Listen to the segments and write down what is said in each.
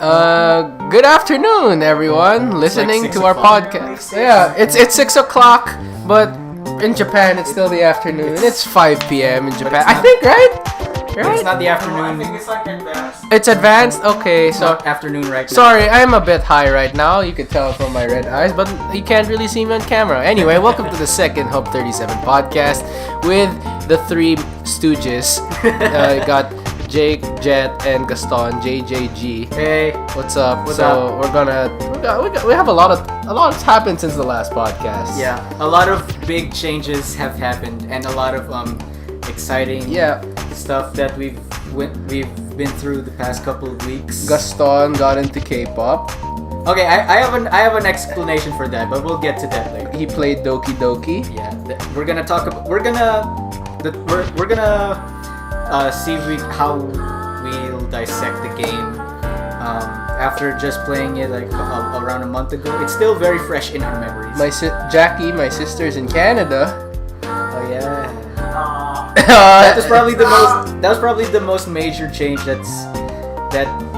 Good afternoon, everyone, listening like to our podcast. Yeah, it's 6 o'clock, but in Japan it's still the afternoon. It's 5 p.m. in Japan. I think, right? It's not the afternoon. I think it's like advanced. It's advanced. Okay, It's so not afternoon right now. sorry, I'm a bit high right now. You can tell from my red eyes, but you can't really see me on camera. Anyway, welcome to the second HUB37 podcast with the three stooges. Got Jake, Jet, and Gaston. JJG. Hey, What's up? What's so we're gonna we have a lot has happened since the last podcast. yeah, a lot of big changes have happened, and a lot of exciting stuff that we've been through the past couple of weeks. Gaston got into Kpop. Okay, I have an explanation for that, but we'll get to that later. He played Doki Doki. Yeah, we're gonna talk about see how we'll dissect the game after just playing it like around a month ago. It's still very fresh in our memories. Jackie, my sister's in Canada. Oh yeah. That was probably the most major change that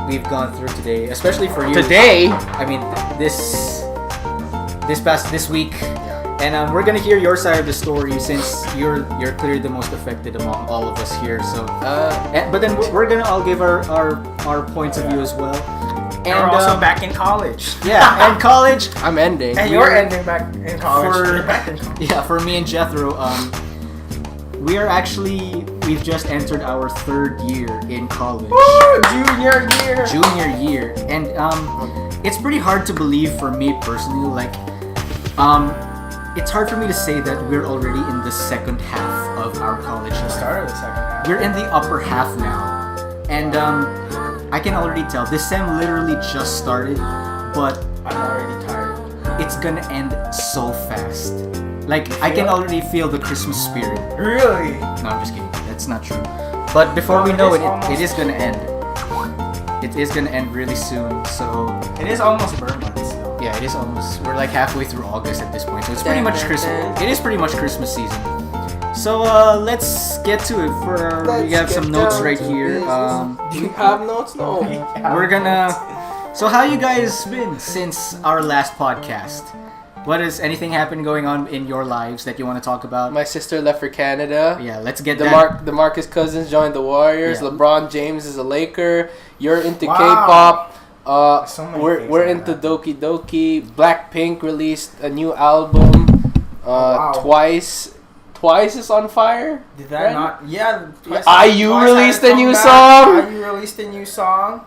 we've gone through today, especially for you. Today. I mean this week. And we're gonna hear your side of the story since you're clearly the most affected among all of us here. So, but then we're gonna all give our points of view as well. And we're also back in college. Yeah, and college. I'm ending. And you're ending back in college. For me and Jethro, we've just entered our third year in college. Woo! Junior year. And it's pretty hard to believe for me personally. Like, it's hard for me to say that we're already in the second half of our college life. Started the second half. We're in the upper half now, and I can already tell this sem literally just started, but I'm already tired. it's gonna end so fast. Like, I can already feel the Christmas spirit. Really? No, I'm just kidding. That's not true. But before we know it, it is gonna end. It is gonna end really soon. So It is almost burn months. So. yeah, it is almost. We're like halfway through August at this point, so it's pretty much Christmas. It is pretty much Christmas season. So let's get to it. We have some notes right here. Do you have notes? No. We're gonna. So how you guys been since our last podcast? What is anything going on in your lives that you want to talk about? My sister left for Canada. Yeah, let's get the that. The Marcus Cousins joined the Warriors. Yeah. LeBron James is a Laker. You're into Wow. K-pop. So many things We're like into that. Doki Doki. Blackpink released a new album. Wow. Twice is on fire. Did that Right? not? Yeah. IU released a new song. IU released a new song.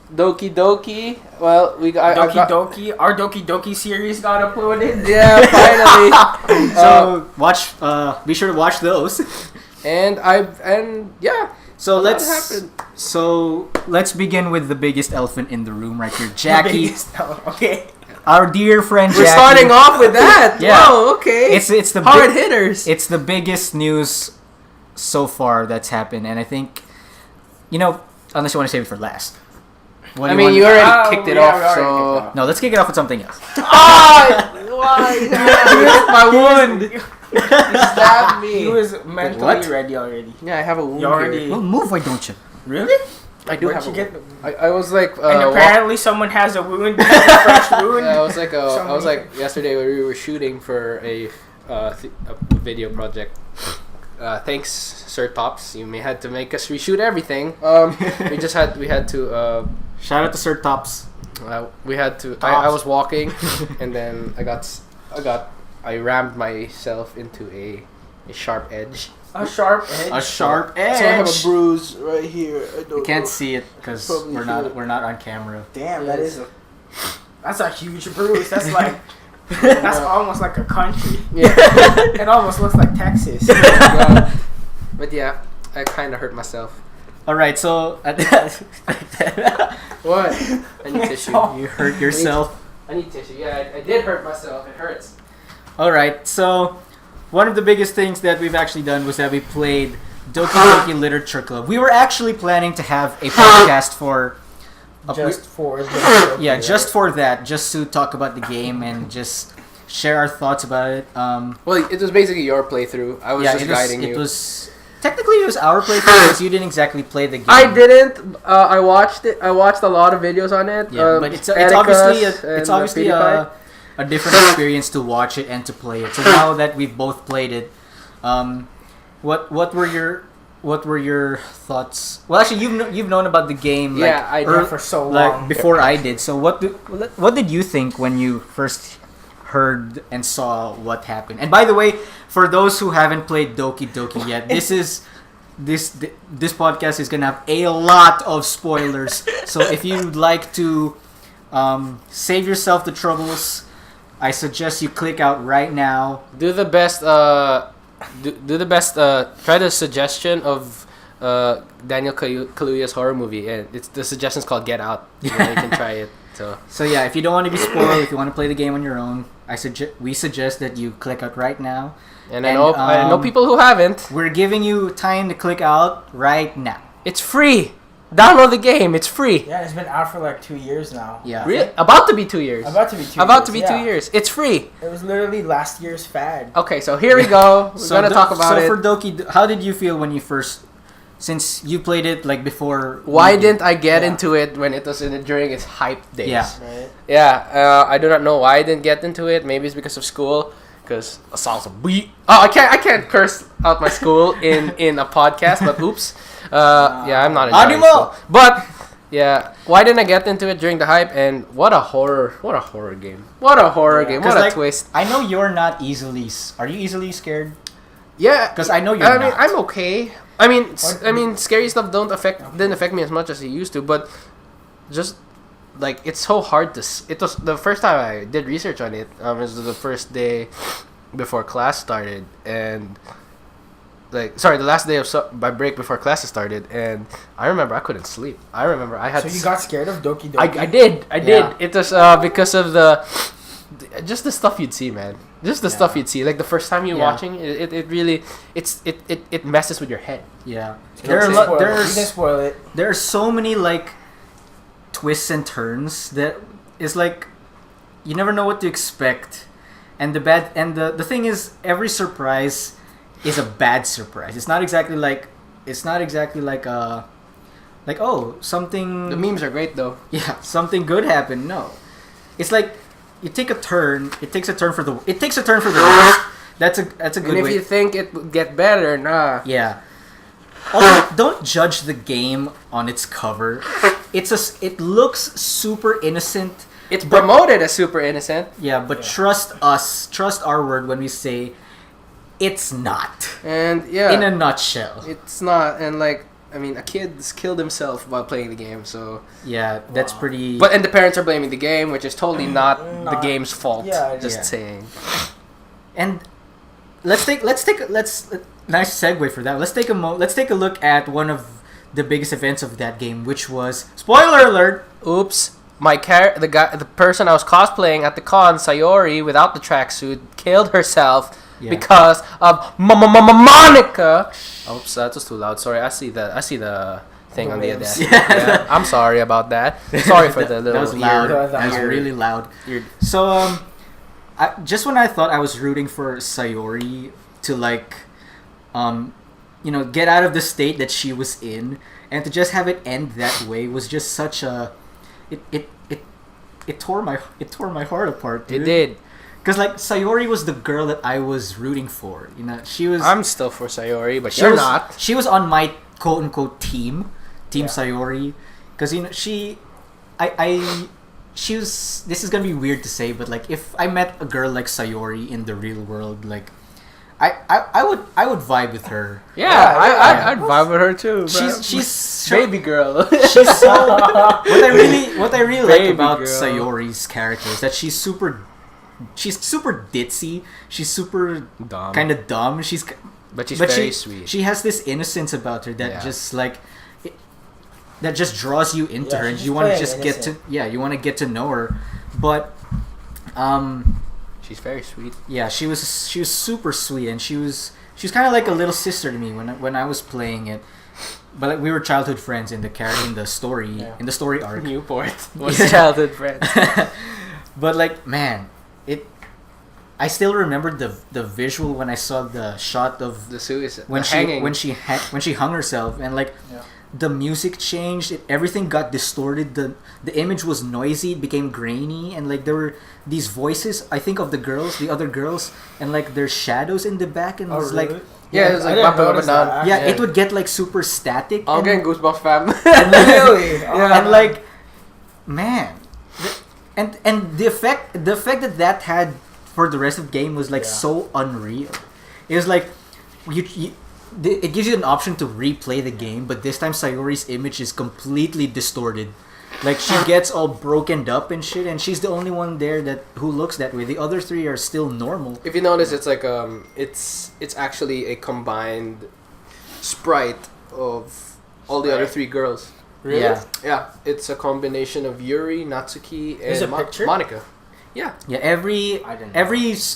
Doki Doki. Well, Doki. Our Doki Doki series got uploaded. Yeah, finally. So watch. Be sure to watch those. And yeah. So That happened. let's begin with the biggest elephant in the room right here, Jackie. Okay. Our dear friend Jackie. We're starting off with that. Yeah. Whoa, okay. It's the hard hitters. It's the biggest news so far that's happened, and I think, unless you want to save it for last. What do you already Oh, kicked it yeah, we off, already so... kicked it off. No, let's kick it off with something else. Why? My wound. You stabbed me. He was mentally What? ready already. Yeah, I have a wound You already- here. Well, move, why don't you? Really? I do Where'd have you a get? wound. I was like... And apparently someone has a wound. A fresh wound. I was like yesterday when we were shooting for a video project. Thanks, Sir Tops. You may had to make us reshoot everything. We had to. Shout out to Sir Tops. We had to. I was walking, and then I rammed myself into a sharp edge. A sharp edge. A sharp edge. So I have a bruise right here. You can't see it because Probably we're not on camera. Damn, that's a huge bruise. That's like that's almost like a country. Yeah. It almost looks like Texas. But yeah, I kind of hurt myself. All right, so What? I need tissue. you hurt yourself. I need tissue. Yeah, I did hurt myself. It hurts. All right, so one of the biggest things that we've actually done was that we played Doki Doki Literature Club. We were actually planning to have a podcast for Just for that, just to talk about the game and just share our thoughts about it. Well, it was basically your playthrough. I was just guiding you. It was technically it was our playthrough because you didn't exactly play the game. I didn't. I watched it. I watched a lot of videos on it. Yeah, but it's obviously a different experience to watch it and to play it. So now that we've both played it, what were your thoughts? Well, actually, you've known about the game. Like, yeah, I did for so long. Like before I did. So what did you think when you first heard and saw what happened? And by the way, for those who haven't played Doki Doki yet, this podcast is gonna have a lot of spoilers. So if you'd like to save yourself the troubles, I suggest you click out right now. Do the best. Do the best. Try the suggestion of Daniel Kaluuya's horror movie, and the suggestion's called Get Out. You can try it. So yeah, if you don't want to be spoiled, if you want to play the game on your own, we suggest that you click out right now. And I know people who haven't. We're giving you time to click out right now. It's free. Download the game. It's free. Yeah, it's been out for like 2 years now. Yeah. Really? About to be 2 years. About to be 2 years. About to be 2 years. It's free. It was literally last year's fad. Okay, so here we go. We're gonna talk about it. So for Doki, how did you feel when you first, since you played it like before? Why didn't I get into it when it was during its hype days? Yeah. Right? Yeah. I do not know why I didn't get into it. Maybe it's because of school. Because a salsa beat. Oh, I can't curse out my school in a podcast. But oops. Yeah, I'm not enjoying school. But yeah, why didn't I get into it during the hype? And what a horror game. What a horror game. What a twist. I know you're not easily. Are you easily scared? Yeah, because I know you're not. I mean, I'm okay. I mean, scary stuff didn't affect me as much as it used to. But just like it's so hard to. It was the first time I did research on it. It was the first day before class started, and the last day of my break before classes started, and I remember I couldn't sleep. I remember I had. So you got scared of Doki Doki? I did. It was because of just the stuff you'd see, man. Just the stuff you'd see. Like the first time you're watching, it really it messes with your head. Yeah. You can spoil it. There are so many like twists and turns that is like you never know what to expect, and the thing is every surprise is a bad surprise. It's not exactly like oh, something. The memes are great though. Yeah, something good happened. No, it's like you take a turn. It takes a turn for the worst. That's a good way. And if you think it would get better, nah. Yeah. Also, don't judge the game on its cover. It looks super innocent. It's promoted as super innocent. Yeah, but trust us. Trust our word when we say it's not. And yeah, in a nutshell, it's not. And like, I mean, a kid's killed himself while playing the game, so yeah, that's pretty. And the parents are blaming the game, which is totally not the game's fault. Yeah, just saying. And let's nice segue for that. Let's take a look at one of the biggest events of that game, which was spoiler alert. Oops. The person I was cosplaying at the con, Sayori, without the tracksuit, killed herself because of Monica. Oops, that was too loud. Sorry, I see the thing on the other. Yeah, I'm sorry about that. Sorry for the little. That was loud. That was really loud. So just when I thought I was rooting for Sayori to get out of the state that she was in, and to just have it end that way was just such a. It tore my heart apart, dude. It did. Because like Sayori was the girl that I was rooting for. She was. I'm still for Sayori, but you're not. She was on my quote unquote team Sayori, because she was. This is gonna be weird to say, but like if I met a girl like Sayori in the real world, like I would vibe with her. Yeah, I'd vibe with her too. Bro. She's baby girl. She's so. What I really like about Sayori's character is that she's super ditzy. She's super dumb. Kind of dumb. But she's very sweet. She has this innocence about her that just like. That just draws you into her, and you want to just get to know her, but she's very sweet. Yeah, she was super sweet, and she was kind of like a little sister to me when I was playing it. But like, we were childhood friends in the story arc. Newport was childhood friends. But like, man, I still remember the visual when I saw the shot of The suicide. when the she hanging. when she hung herself, and like the music changed, everything got distorted. The image was noisy, it became grainy, and like there were these voices, I think, of the other girls, and like there's shadows in the back, and it was like Yeah, it was I like didn't bop, bop, notice bop, that, down. yeah, it would get like super static. I'm and, getting goosebumps, fam. and, Really? and like, man, and the effect that had for the rest of the game was like so unreal. It was like it gives you an option to replay the game, but this time Sayori's image is completely distorted. Like she gets all broken up and shit, and she's the only one there who looks that way. The other three are still normal. If you notice, it's like it's actually a combined sprite of all the other three girls. Really? Yeah. Yeah, it's a combination of Yuri, Natsuki, There's and a picture? Monica. Yeah. Yeah, every I didn't know.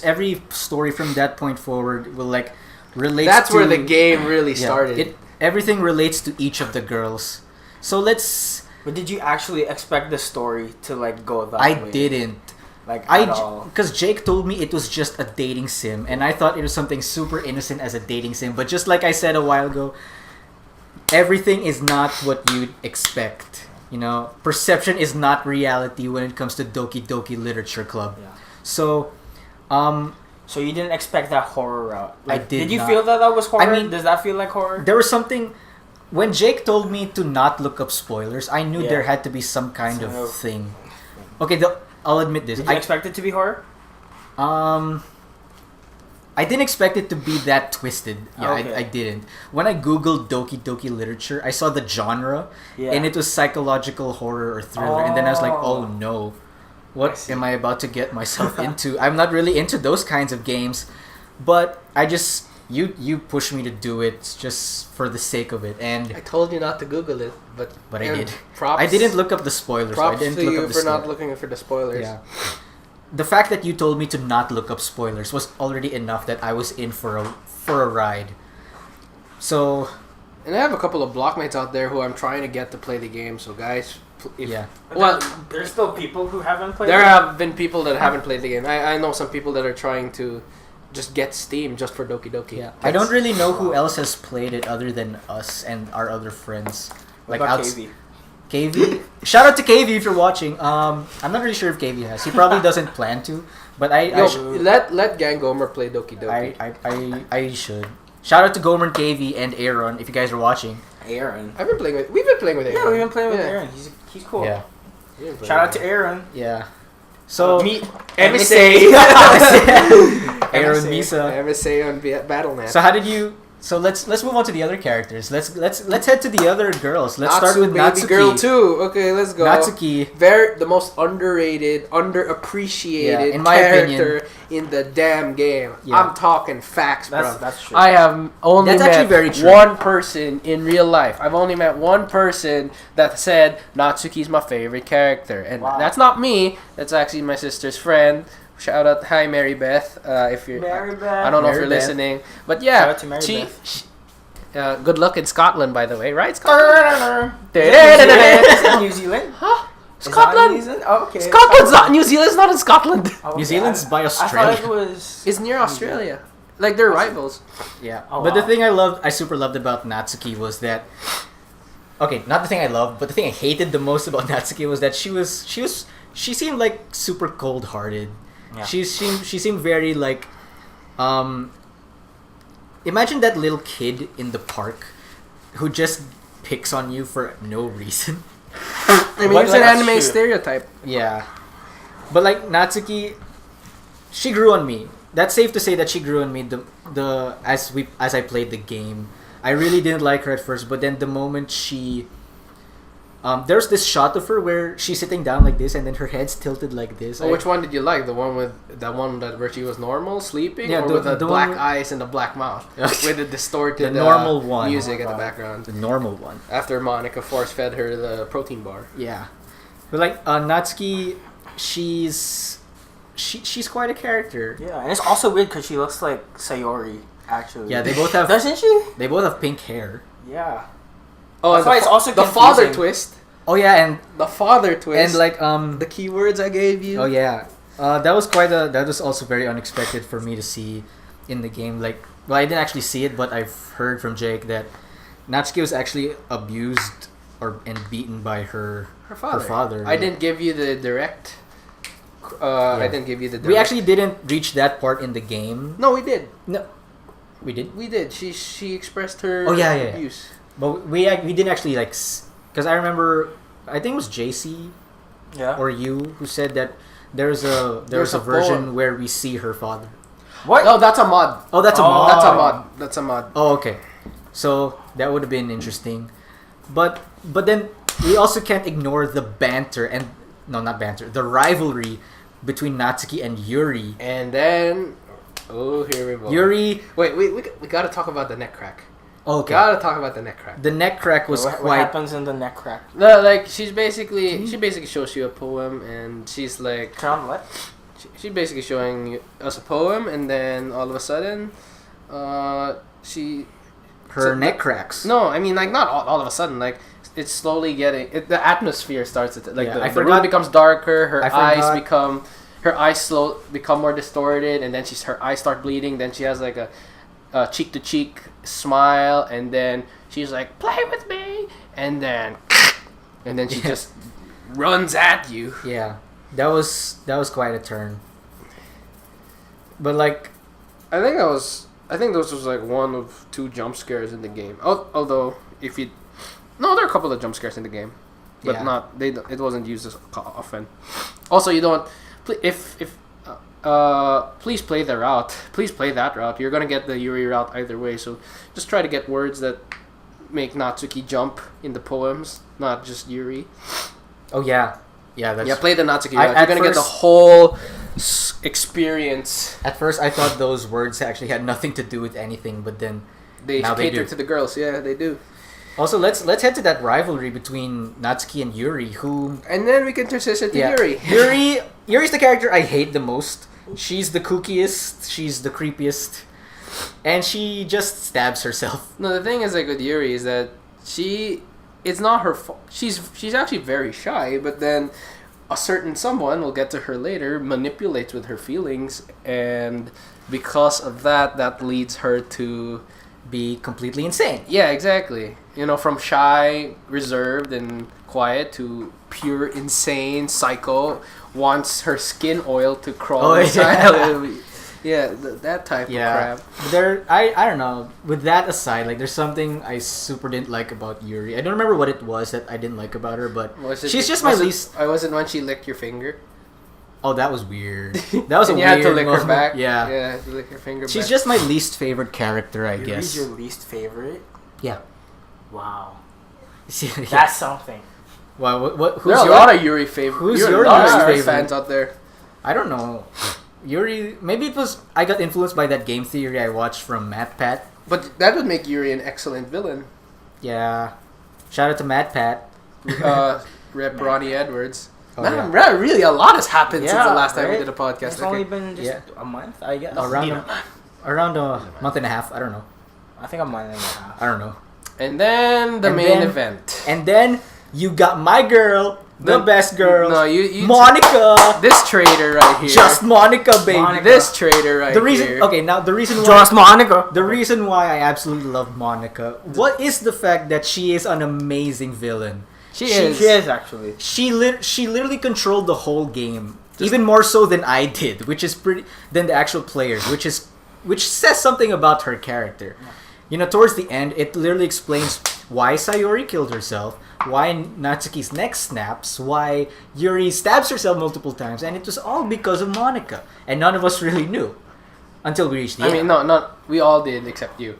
every story from that point forward will like relate. That's where the game really yeah, started. everything relates to each of the girls. So let's. But did you actually expect the story to like go that I way? didn't. Like at all. Because Jake told me it was just a dating sim, and I thought it was something super innocent as a dating sim. But just like I said a while ago, everything is not what you'd expect. You know, perception is not reality when it comes to Doki Doki Literature Club. Yeah. So, So you didn't expect that horror route. Like, did you not. feel that was horror? I mean, does that feel like horror? there was something. When Jake told me to not look up spoilers, I knew Yeah. there had to be some kind of So- thing. Okay, I'll admit this. Did you expect it to be horror? I didn't expect it to be that twisted. Yeah, Okay. I didn't. When I googled Doki Doki Literature, I saw the genre, Yeah. and it was psychological horror or thriller, and then I was like, oh no, I what see. am I about to get myself into? I'm not really into those kinds of games, but I just you pushed me to do it just for the sake of it, and I told you not to Google it, but I and did. Props, I didn't look up the spoilers. I Props didn't to look you up the for not story. looking for the spoilers. Yeah. The fact that you told me to not look up spoilers was already enough that I was in for a ride. So, And I have a couple of blockmates out there who I'm trying to get to play the game. So guys, yeah. Well, there's still people who haven't played. there it? have been people that haven't played the game. I know some people that are trying to just get Steam just for Doki Doki. Yeah. I don't really know who else has played it other than us and our other friends. What Like about outs- KV? KV. Shout out to KV if you're watching. I'm not really sure if KV has. He probably doesn't plan to, but Yo, let Gang Gomer play Doki Doki. I should. Shout out to Gomer and KV and Aaron if you guys are watching. Aaron. We've been playing with Aaron. Yeah, we've been playing with Yeah. Aaron. He's cool. Yeah. We've been playing Shout out with to Aaron. Yeah. So Meet MSA. Aaron MSA. Misa. MSA on Battle.net. So how did you? So let's move on to the other characters. Let's head to the other girls. Let's start with baby Natsuki. girl 2. Okay, let's go. Natsuki. The most underrated, underappreciated Yeah, in my character in the damn game. Yeah. I'm talking facts, bro. That's true. I have only That's met actually very true. one person in real life. I've only met one person that said Natsuki's my favorite character, and Wow. that's not me. That's actually my sister's friend. Shout out, hi Mary Beth. If you're, Mary Beth. I don't know if Mary you're Beth. listening, but yeah, Shout out to Mary Beth. good luck in Scotland, by the way, right? Scotland. Is it New Zealand? Huh? Is that New Scotland. Zealand? Oh, okay. Scotland's not. New Zealand's not in Scotland. Oh, New Zealand's by I Australia. thought it was. It's near Australia. Like they're rivals. Yeah. Oh, But the wow. thing I super loved about Natsuki was that. Okay, not the thing I loved, but the thing I hated the most about Natsuki was that she seemed like super cold-hearted. Yeah. She seemed very like, imagine that little kid in the park, who just picks on you for no reason. I mean, What, it's an like, anime shoot. stereotype. Yeah. But like Natsuki, she grew on me. That's safe to say that she grew on me as I played the game. I really didn't like her at first, but then the moment she there's this shot of her where she's sitting down like this and then her head's tilted like this. Oh, which one did you like? The one where she was normal, sleeping, Yeah, or the- with the the black one- eyes and the black mouth, with the distorted The normal one. music Oh in my the God. background? The normal one. After Monica force fed her the protein bar. Yeah. But like Natsuki, she's quite a character. Yeah, and it's also weird because she looks like Sayori. Actually. Yeah, they both have Doesn't she? they both have pink hair. Yeah. Oh, That's and why it's also the father confusing. twist. Oh yeah, and The father twist. like the keywords I gave you. oh yeah. That was also very unexpected for me to see in the game. Like, well, I didn't actually see it, but I've heard from Jake that Natsuki was actually abused and beaten by her father. I didn't give you the direct. I didn't give you the direct. We actually didn't reach that part in the game. No, we did. No, we did. We did. She expressed her abuse. But we didn't actually like, because I remember, I think it was JC, or you who said that there's a version poem where we see her father. What? No, that's a mod. Oh, that's a mod. That's a mod. That's a mod. Oh, okay. So that would have been interesting, but then we also can't ignore the banter the rivalry between Natsuki and Yuri. And then, here we go. Yuri. Wait, we gotta talk about the neck crack. Okay. Gotta talk about the neck crack. The neck crack was What happens in the neck crack? No, like she basically shows you a poem, and she's like, Crown what? She's basically showing us a poem, and then all of a sudden, her neck cracks. No, I mean, like, not all of a sudden, like, it's slowly getting the atmosphere starts to, like, the room becomes darker, her eyes become more distorted, and then her eyes start bleeding, then she has like a cheek to cheek smile, and then she's like, play with me, and then she just runs at you. Yeah, that was quite a turn. But like, I think this was like one of 2 jump scares in the game. Although there are a couple of jump scares in the game, but it wasn't used as often. Also, you don't please play the route. Please play that route. You're gonna get the Yuri route either way. So just try to get words that make Natsuki jump in the poems, not just Yuri. Oh yeah. Play the Natsuki route. You're gonna get the whole experience. At first, I thought those words actually had nothing to do with anything, but then they cater to the girls. Yeah, they do. Also, let's head to that rivalry between Natsuki and Yuri, and then we can transition to Yuri. Yuri's the character I hate the most. She's the kookiest, she's the creepiest, and she just stabs herself. No, the thing is, like, with Yuri is that it's not her fault. She's actually very shy, but then a certain someone, we'll get to her later, manipulates with her feelings, and because of that leads her to be completely insane. Yeah, exactly. From shy, reserved, and quiet to pure insane psycho, wants her skin oil to crawl inside. That type of crap. I don't know. With that aside, like, there's something I super didn't like about Yuri. I don't remember what it was that I didn't like about her, but she's just my least. I wasn't when she licked your finger. Oh, that was weird. That was a weird. You had to lick her back. Yeah. Yeah, to lick her finger. She's just my least favorite character, I guess. Yuri's your least favorite? Yeah. Wow. That's something. Wow. There are a lot of Yuri favorites. Who's your least favorite fans out there? I don't know. Yuri, maybe it was. I got influenced by that game theory I watched from MatPat. But that would make Yuri an excellent villain. Yeah. Shout out to MatPat. Rep Ronnie Edwards. Oh, Man, really, a lot has happened since the last time we did a podcast. It's only been just a month, I guess. Around a month and a half. I don't know. I think a month and a half. I don't know. And then the main event. And then you got my girl, the best girl. No, you Monica. This traitor right here. Just Monica, baby. Monica. This traitor right here. Okay, now the reason why. Just Monica. The reason why I absolutely love Monica. What is the fact that she is an amazing villain? She is actually. She literally controlled the whole game, even more so than I did, than the actual players, which says something about her character. Towards the end, it literally explains why Sayori killed herself, why Natsuki's neck snaps, why Yuri stabs herself multiple times, and it was all because of Monica, and none of us really knew until we reached the end. I mean, not we all did except you,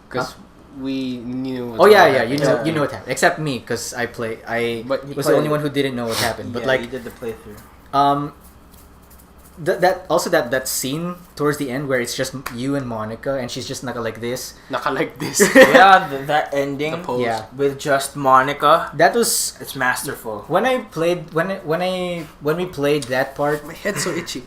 because. We knew. You know what happened. Except me, because I was the only one who didn't know what happened. But like, you did the playthrough. That scene towards the end where it's just you and Monica, and she's just like this. Yeah, that ending. The pose. Yeah. With just Monica. It's masterful. When we played that part, my head's so itchy.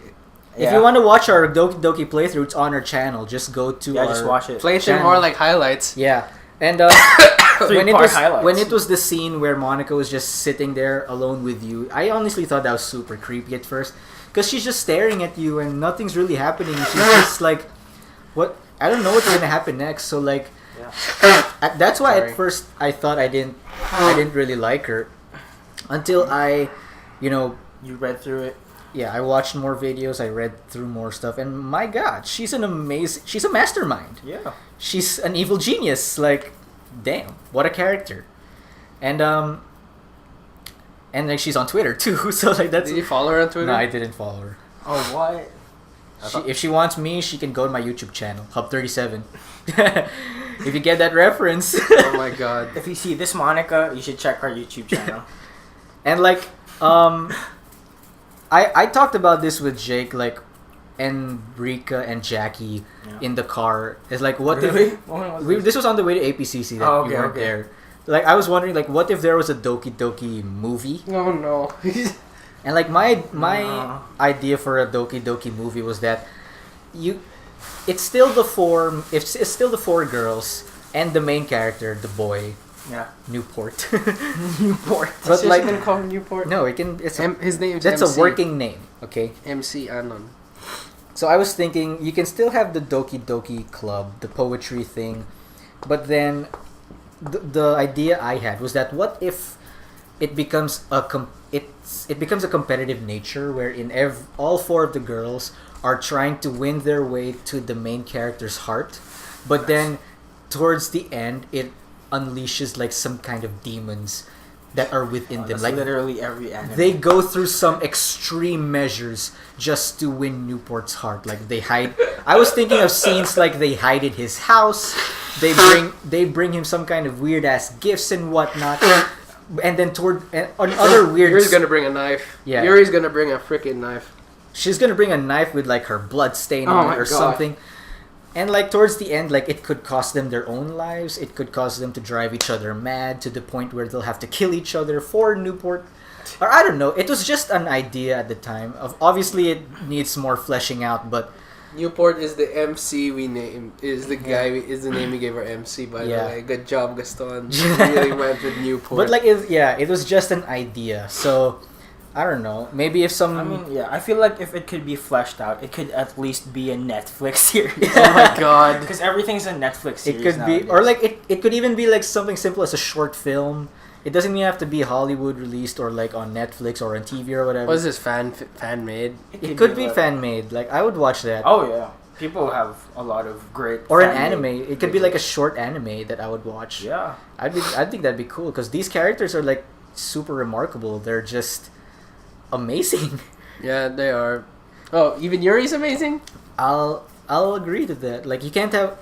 If you want to watch our Doki Doki playthrough, it's on our channel. Just go to just watch it. Play through more like highlights. Yeah. And when it was the scene where Monica was just sitting there alone with you, I honestly thought that was super creepy at first, because she's just staring at you and nothing's really happening. She's just like, what? I don't know what's gonna happen next. So like, that's why at first I thought I didn't really like her, until you read through it. Yeah, I watched more videos, I read through more stuff, and my God, she's a mastermind. Yeah. She's an evil genius. Like, damn, what a character. And like she's on Twitter too, so like that's. Did you follow her on Twitter? No, I didn't follow her. Oh, what? If she wants me, she can go to my YouTube channel, HUB37. If you get that reference. Oh my God. If you see this Monica, you should check her YouTube channel. And like, I talked about this with Jake, like, and Rika and Jackie in the car. It's like, what Really? if this was on the way to APCC that we weren't there. Like, I was wondering, like, what if there was a Doki Doki movie? Oh no. And like my idea for a Doki Doki movie was that it's still the four girls and the main character, the boy. Yeah. Newport. Newport. But like, gonna call him Newport. no, it can. His name is that's MC. a working name. Okay. MC Anon. So I was thinking you can still have the Doki Doki Club, the poetry thing, but then the idea I had was that what if it becomes a competitive nature wherein all four of the girls are trying to win their way to the main character's heart, but then towards the end it unleashes like some kind of demons that are within them. Like literally every anime. They go through some extreme measures just to win Newport's heart. Like they hide. I was thinking of scenes like they hide in his house. They bring him some kind of weird ass gifts and whatnot. And then on other weird. Yuri's gonna bring a knife. Yeah. Yuri's gonna bring a freaking knife. She's gonna bring a knife with like her blood stain on it or something. And like towards the end, like it could cost them their own lives. It could cause them to drive each other mad to the point where they'll have to kill each other for Newport. Or I don't know. It was just an idea at the time. Obviously, it needs more fleshing out. But Newport is the MC we name. Is the name we gave our MC. By the way, good job, Gaston. Really went with Newport. But like, it was just an idea. So I don't know. Maybe if some. I mean, I feel like if it could be fleshed out, it could at least be a Netflix series. Oh my God! Because everything's a Netflix series. It could nowadays. be, or like it could even be like something simple as a short film. It doesn't even have to be Hollywood released or like on Netflix or on TV or whatever. What is this fan made? It could be fan made. Like I would watch that. Oh yeah, people have a lot of great. Or an anime. It could be like a short anime that I would watch. Yeah, I think that'd be cool because these characters are like super remarkable. They're just amazing. Yeah, they are. Oh, even Yuri's amazing. I'll agree to that. Like you can't have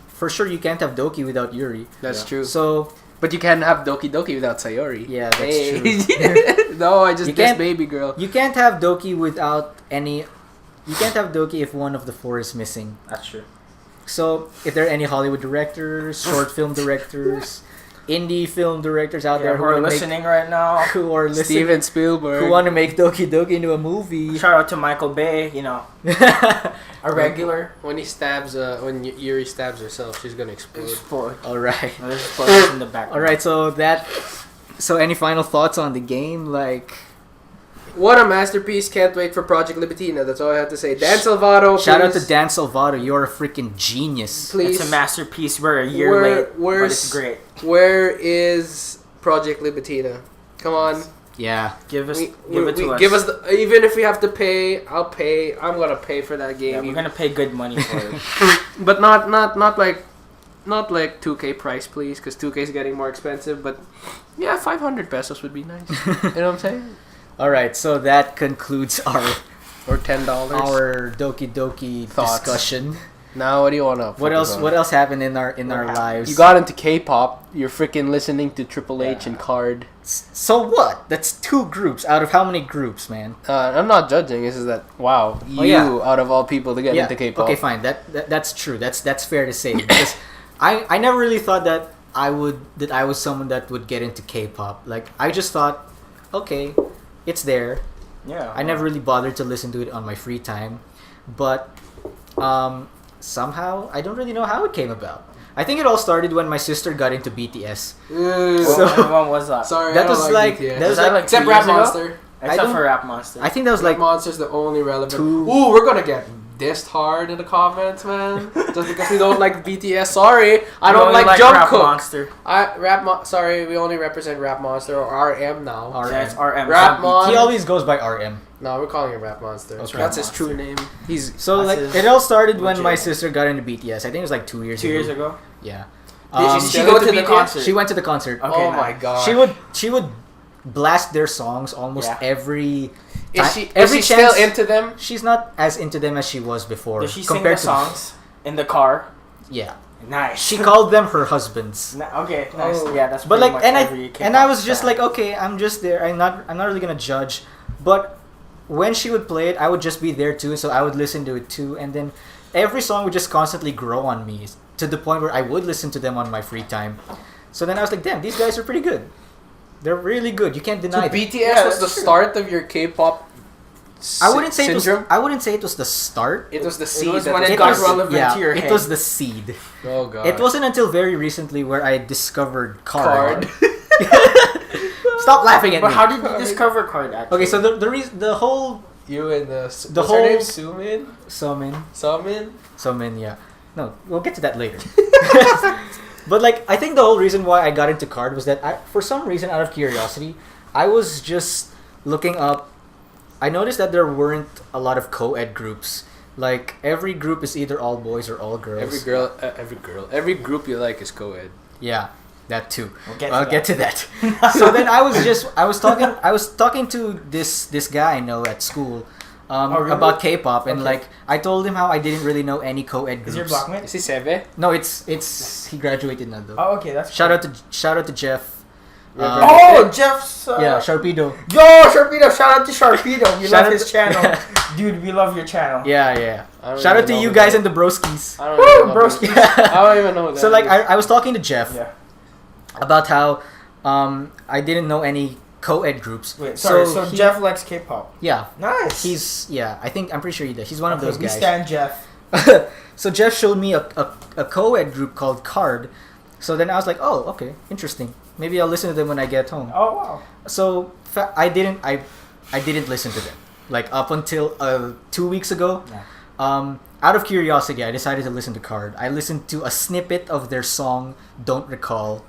for sure you can't have Doki without Yuri. That's true. So. But you can't have Doki Doki without Sayori. Yeah, that's true. No, I just guessed baby girl. You can't have Doki without any. You can't have Doki if one of the four is missing. that's true. So, if there are any Hollywood directors, short film directors, indie film directors out there who are listening right now, who are listening, Steven Spielberg, who want to make Doki Doki into a movie. shout out to Michael Bay. You know, a regular. When Yuri stabs herself, she's gonna explode. All right. There's explosives in the background. All right. So any final thoughts on the game? Like, what a masterpiece! Can't wait for Project Libitina. That's all I have to say. Dan Salvato. Shout out to Dan Salvato. You're a freaking genius. Please. It's a masterpiece. We're a year late, but it's great. Where is Project Libitina? Come on. Yeah. Give it to us. Give us even if we have to pay, I'll pay. I'm gonna pay for that game. Yeah, we're gonna pay good money for it. But not like 2K price, please, because 2K is getting more expensive. But yeah, 500 pesos would be nice. You know what I'm saying? All right. So that concludes our or $10. Our Doki Doki Thoughts. discussion. Now, what do you want to? What else happened in our lives? You got into K-pop. You're freaking listening to Triple H and Card. So what? That's 2 groups out of how many groups, man? I'm not judging. This is that. Wow, out of all people to get into K-pop. Okay, fine. That's true. That's fair to say because I never really thought that I was someone that would get into K-pop. Like I just thought, okay, it's there. Yeah. I never really bothered to listen to it on my free time, but somehow I don't really know how it came about. I think it all started when my sister got into BTS. So when was that? Sorry, That I don't was like like BTS. that was that like like except 2 Rap years ago? Monster. Except for Rap Monster. I think that was Rap like Monster's the only relevant. 2. Ooh, we're gonna get dissed hard in the comments, man. Just because we don't like BTS. Sorry, I don't like Rap Jungkook. Monster. Sorry, we only represent Rap Monster or RM now. Yeah, it's RM. Rap Mon. he always goes by RM. No, we're calling him Rap Monster. Okay. That's Rap his true name. He's So That's like his it all started when legit my name. sister got into BTS. I think it was like 2 years 2 years ago. Yeah. Did Did she she go go to to the the concert? concert? She went to the concert. Okay, oh nice. my god. She would blast their songs almost Yeah. every Is she every still chance- into them? She's not as into them as she was before. Does she sing the songs in the car? Yeah. Nice. She called them her husbands. Okay, nice. Oh. Yeah, that's. But pretty like much and every I K-pop was just fan. like, okay, I'm just there. I'm not really gonna judge. But when she would play it, I would just be there too, so I would listen to it too, and then every song would just constantly grow on me to the point where I would listen to them on my free time. So then I was like, damn, these guys are pretty good. They're really good. You can't So deny them. BTS Yeah, was the that's true. start of your K-pop. I wouldn't say syndrome. I wouldn't say it was the start. It was the It seed. was that when was it It got was- relevant yeah, to your it head. was the seed. Oh god. It wasn't until very recently where I discovered Card. Stop laughing at But me. how did you discover Card actually? Okay, so the whole You and the The what's her whole- name? Sumin. Sumin, yeah. No, we'll get to that later. But like, I think the whole reason why I got into Card was that for some reason, out of curiosity, I was just looking up. I noticed that there weren't a lot of co-ed groups. Like every group is either all boys or all girls. Every group you like is co-ed. Yeah, that too. We'll get to that. Get to that. So then I was talking to this guy I know at school really? about K-pop, and Okay. like I told him how I didn't really know any co-ed groups. Is your blockmate? Is he Seve? No, it's he graduated now though. Oh, okay, that's. Shout out to Jeff. Oh, Jeff's. Yeah, Sharpedo. Yo, Sharpedo! Shout out to Sharpedo. We Shout love out his to- channel, dude. We love your channel. Yeah. I don't Shout out even to know you who guys that- and the broskies. I don't Woo, even know. broski. I don't even know who that So like is. I was talking to Jeff Yeah. about how I didn't know any co-ed groups. Wait, sorry. So he- Jeff likes K-pop. Yeah, Nice. I'm pretty sure he does. He's one of those We guys. stand Jeff. So Jeff showed me a co-ed group called Card. So then I was like, oh, okay, interesting. Maybe I'll listen to them when I get home. Oh wow. So I didn't listen to them like up until 2 weeks ago. Yeah. Out of curiosity, I decided to listen to Card. I listened to a snippet of their song "Don't Recall,"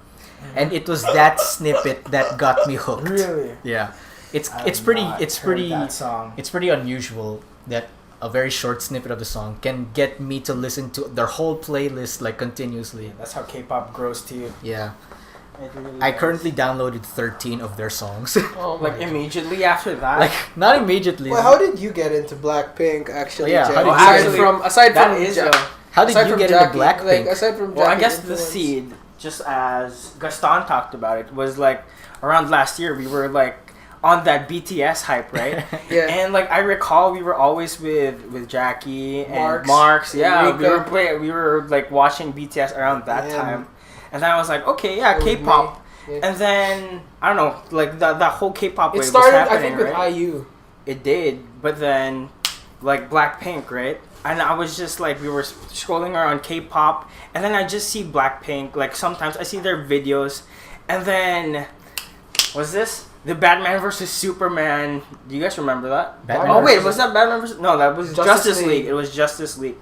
and it was that snippet that got me hooked. Really? Yeah, it's I've pretty not it's heard pretty that song. it's pretty unusual that a very short snippet of the song can get me to listen to their whole playlist like continuously. That's how K-pop grows to you. Yeah, It really I does. currently downloaded 13 of their songs. Oh my like God. immediately after that. Like not immediately. Well, how did you get into Blackpink? Actually, Yeah, Jeff? how did you aside get from aside that from is Ja- How did aside you from get Jackie, into Blackpink? Like aside from Well, I Jackie's guess the influence. seed, just as Gaston talked about it, was like around last year we were like on that BTS hype, right? Yeah. And like I recall we were always with Jackie and Marks. Marks. Yeah, Rika. we were like watching BTS around that Yeah. time. And then I was like, okay, yeah, It was K-pop. me. Yeah. And then I don't know, like that whole K-pop It wave started, was happening, I think, with right? IU. It did, but then like Blackpink, right? And I was just like, we were scrolling around K-pop, and then I just see Blackpink. Like sometimes I see their videos, and then what's this? The Batman versus Superman. Do you guys remember that? Batman Oh wait, versus- was that Batman versus? No, that was Justice Justice League. League. It was Justice League,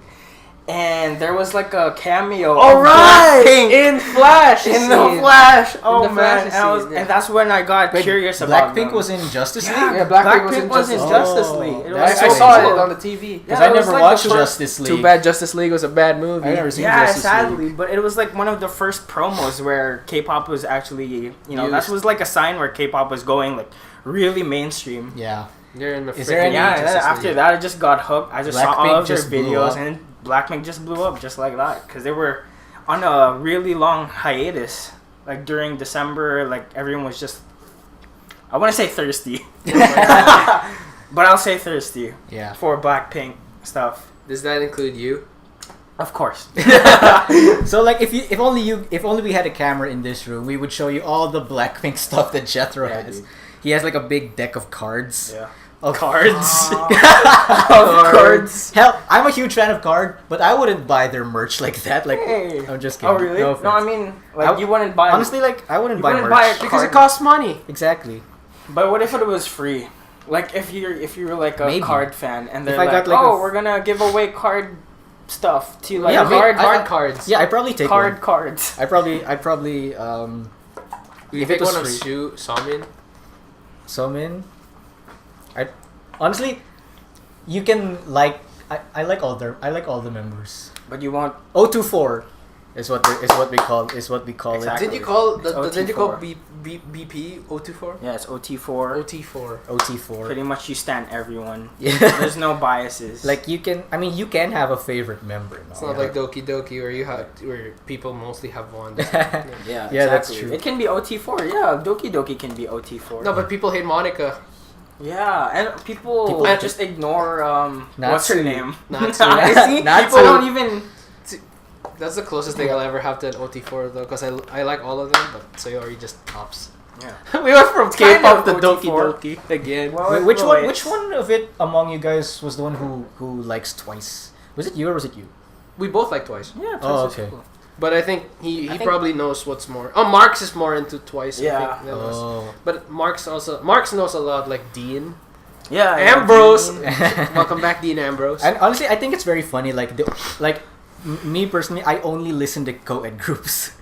and there was like a cameo. All of right, Blackpink in Flash, in scene. the Flash. Oh the man, Flash and, I was, scene, yeah. and that's when I got Wait, curious about Blackpink them. was in Justice League. Yeah, Yeah, Blackpink was in was in Justice Justice League. League. It That's was I so saw cool. it on the TV. Yeah, Because I it was never like watched the first- Justice League. Too bad Justice League was a bad movie. I never seen Yeah, Justice sadly, League. but it was like one of the first promos where K-pop was actually, you know, that Used. was like a sign where K-pop was going like really mainstream. Yeah. They're in the Is there freaking any- Yeah, and then Justice after League. that, I just got hooked. I just saw Blackpink all of their just blew videos, up. and Blackpink just blew up just like that because they were on a really long hiatus. Like during December, like everyone was just, I want to say thirsty, but I'll say thirsty Yeah. for Blackpink stuff. Does that include you? Of course. So like if only we had a camera in this room, we would show you all the Blackpink stuff that Jethro Yeah, has. dude. He has like a big deck of cards Yeah. of Cards. cards. Hell, I'm a huge fan of card, but I wouldn't buy their merch like that. Like, Hey. I'm just kidding. Oh really? No, No, I mean, like you wouldn't buy. honestly, like I wouldn't You buy wouldn't merch buy it Because it Card. costs money. exactly. But what if it was free? Like if you're like a Maybe. card fan and they're I like, got, like, oh, a we're gonna give away card stuff to like Yeah, card cards. Yeah, I probably take card one. cards. I'd probably You if take it was one of free. Somin? Somin. I honestly, you can like I like all the members. But you won't. 024 is what we call Exactly. Did you call It's did you call OT4. BP 024? Yeah, it's OT4. OT4. it. OT4. Pretty much you stand everyone. Yeah. There's no biases. Like you can have a favorite member. No? It's not like Doki Doki where people mostly have wands. yeah, Yeah, exactly. that's true. It can be OT4. Yeah, Doki Doki can be OT4. No, but people hate Monica. Yeah, and people People just ignore what's her Natsu. name? Natsu. I see. Natsu. People don't even. That's the closest thing I'll ever have to an OT4 though, because I like all of them, but Sayori just tops. Yeah. We went from Kind K-pop to of Doki OT4. Doki again. Well, Wait, which no, one? it's- Which one of it among you guys was the one who likes Twice? Was it you or was it you? We both like Twice, Yeah. Oh, Twice is okay. cool. but I think he think- probably knows what's more. Oh, Marx is more into Twice. I Yeah. think, than us. Oh. But Marx knows a lot, like Dean Yeah. Ambrose. yeah. Welcome back, Dean Ambrose. And honestly, I think it's very funny. Me personally, I only listen to co-ed groups,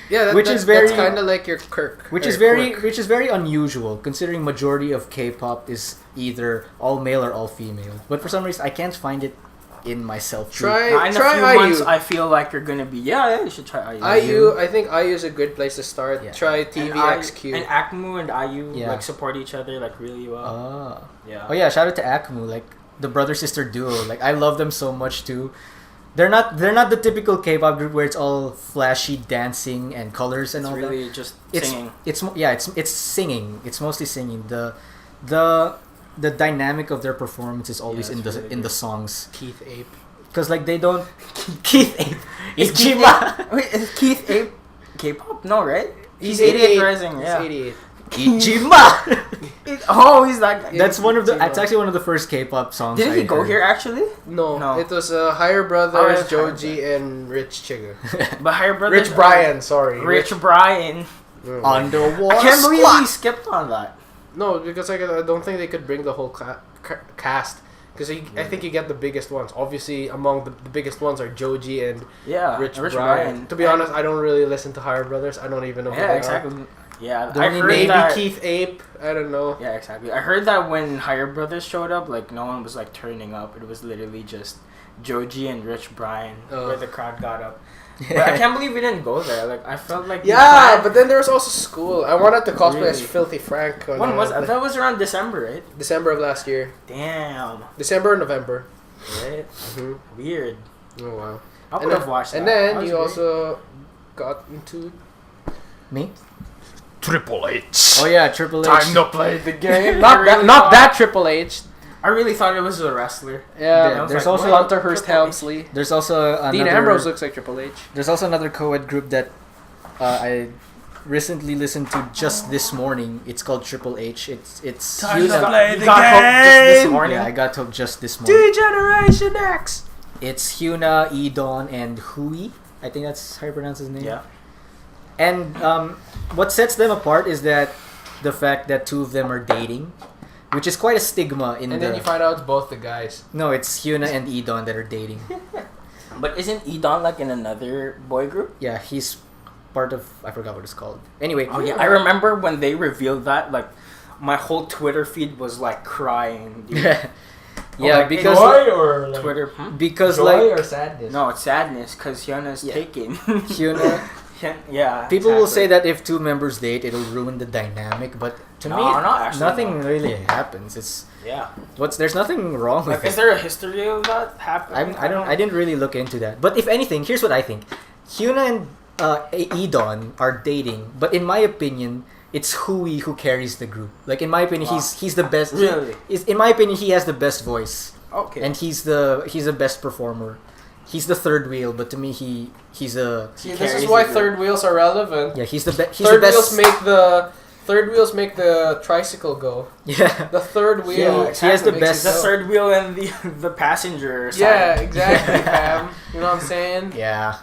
Yeah, which is very- that's kind of like your Kirk. which or is very Quirk. unusual considering majority of K-pop is either all male or all female. But for some reason, I can't find it in myself. to- Try In a few try months, IU. I feel like you're gonna be. Yeah, you should try IU. IU, I think IU is a good place to start. Yeah. Try And TVXQ. and Akmu and IU Yeah. like support each other like really well. Ah. Yeah. Oh yeah, shout out to Akmu, like the brother sister duo. Like I love them so much too. They're not the typical K-pop group where it's all flashy dancing and colors and It's all really just that. singing. It's singing. It's mostly singing. The dynamic of their performance is always Yeah, in it's the really in the good. songs. Keith Ape. Because like they don't Keith Ape. Is Keith Ape, wait, is Keith Ape K-pop? No, right? He's 88 88. Rising. He's Yeah. 88. Ichima. Oh, he's that guy. That's one of the. Ichima. It's actually one of the first K-pop songs. Didn't I he go heard. here actually? No, No. it was Higher Brothers, Oh, it's Higher Joji, and Rich Chiga. But Higher Brothers. Rich Brian, sorry. Rich Brian. Underwater I can't believe Squad. he skipped on that. No, because I don't think they could bring the whole cast. Because I think you get the biggest ones. Obviously, among the biggest ones are Joji and Yeah, Rich Brian. To be honest, I don't really listen to Higher Brothers. I don't even know who Yeah, they exactly. Yeah, The I only heard are. Maybe that. Keith Ape. I don't know. Yeah, exactly. I heard that when Higher Brothers showed up, like no one was like turning up. It was literally just Joji and Rich Brian where the crowd got up. But I can't believe we didn't go there. Like I felt like we Yeah, planned- but then there was also school. I wanted to cosplay as Really? Filthy Frank. On, when was that? That was around December, right? December of last year. Damn. December or November. Right. hmm Weird. Oh wow. I would have watched that. And That then was you great. also got into Me? Triple H. Oh yeah, Triple H. Time to play the game. I not really that, not thought- that Triple H. I really thought it was a wrestler. Yeah, I was there's like, also what? Hunter Hearst Triple H? Helmsley. There's also another. Dean Ambrose looks like Triple H. There's also another co-ed group that I recently listened to just this morning. It's called Triple H. It's You Hyuna. got, you got hooked just this morning. Yeah, I got hooked just this morning. Generation X. It's Hyuna, Edon, and Hui. I think that's how you pronounce his name. Yeah. And what sets them apart is that the fact that two of them are dating, which is quite a stigma in And the. then you find out it's both the guys. No, it's Hyuna and Edon that are dating. But isn't Edon like in another boy group? Yeah, he's part of. I forgot what it's called. Anyway. Oh yeah, I remember when they revealed that. Like, my whole Twitter feed was like crying. Dude. Yeah, like, because or Twitter. because like sadness? No, it's sadness because Hyona's Yeah. taken. Hyuna. Yeah. People will say exactly. that if two members date, it'll ruin the dynamic, but to No, me, no, actually, nothing no. really happens. It's Yeah. there's nothing wrong with Like, is it. there a history of that happening? I didn't really look into that. But if anything, here's what I think: Hyuna and Edon are dating, but in my opinion, it's Hui who carries the group. Like in my opinion, Wow. he's the best. Really? In my opinion, he has the best voice, Okay. and he's the best performer. He's the third wheel, but to me, he's a See, this carries is why the group. third wheels are relevant. yeah. He's the Third best. wheels make the Third wheels make the tricycle go. Yeah. The third wheel. He has the best. The third wheel and the passenger side. Yeah, exactly, fam. You know what I'm saying? Yeah.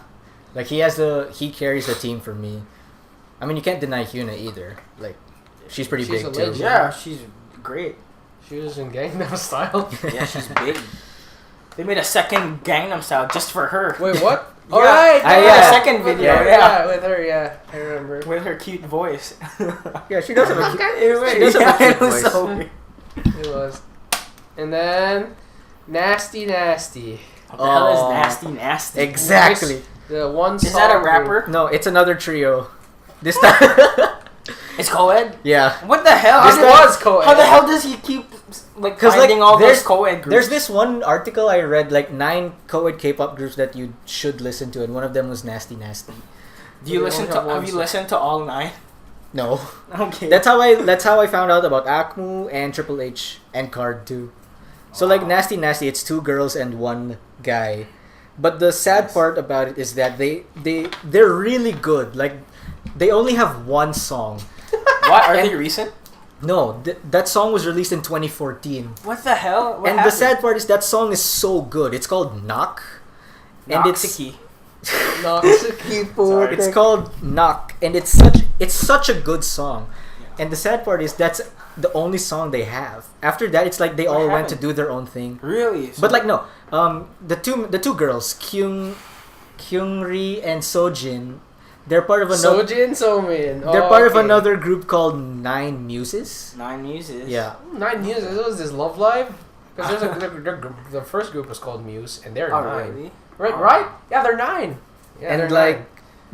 Like he carries the team for me. I mean, you can't deny Hyuna either. Like, she's pretty She's big a too. legend. Yeah, she's great. She was in Gangnam Style. Yeah, she's big. They made a second Gangnam Style just for her. Wait, what? Yeah. Alright! Yeah, the second video. Yeah. With her, yeah. I remember. With her cute voice. Yeah, she does have a cute. It was so weird. It was. And then, Nasty Nasty. What the hell is Nasty Nasty? Exactly. The one song Is that a group. rapper? No, it's another trio. This time. It's co-ed? Yeah. What the hell? This was co-ed. How the hell does he keep finding all those co-ed groups? There's this one article I read, like 9 co-ed K-pop groups that you should listen to, and one of them was Nasty Nasty. Do you listen to? Have you listened to all 9? No. Okay. That's how I found out about Akmu and Triple H and Card too. So like Nasty Nasty, it's 2 girls and 1 guy. But the sad part about it is that they're really good. Like they only have 1 song. What? Are they recent? No, that song was released in 2014. What the hell? What and happened? the sad part is that song is so good. It's called Knock. And Noxiki. it's called Knock, and it's such a good song. Yeah. And the sad part is that's the only song they have. After that, it's like they all went to do their own thing. Really? But like no, the two girls, Kyungri and Sojin, they're part of another. Sojin, Somin. They're part of another group called 9 Muses. 9 Muses. Yeah. 9 Muses. Was this Love Live? Because the first group was called Muse, and they're 9. Really? Right? Yeah, they're 9. Yeah, And they're like 9.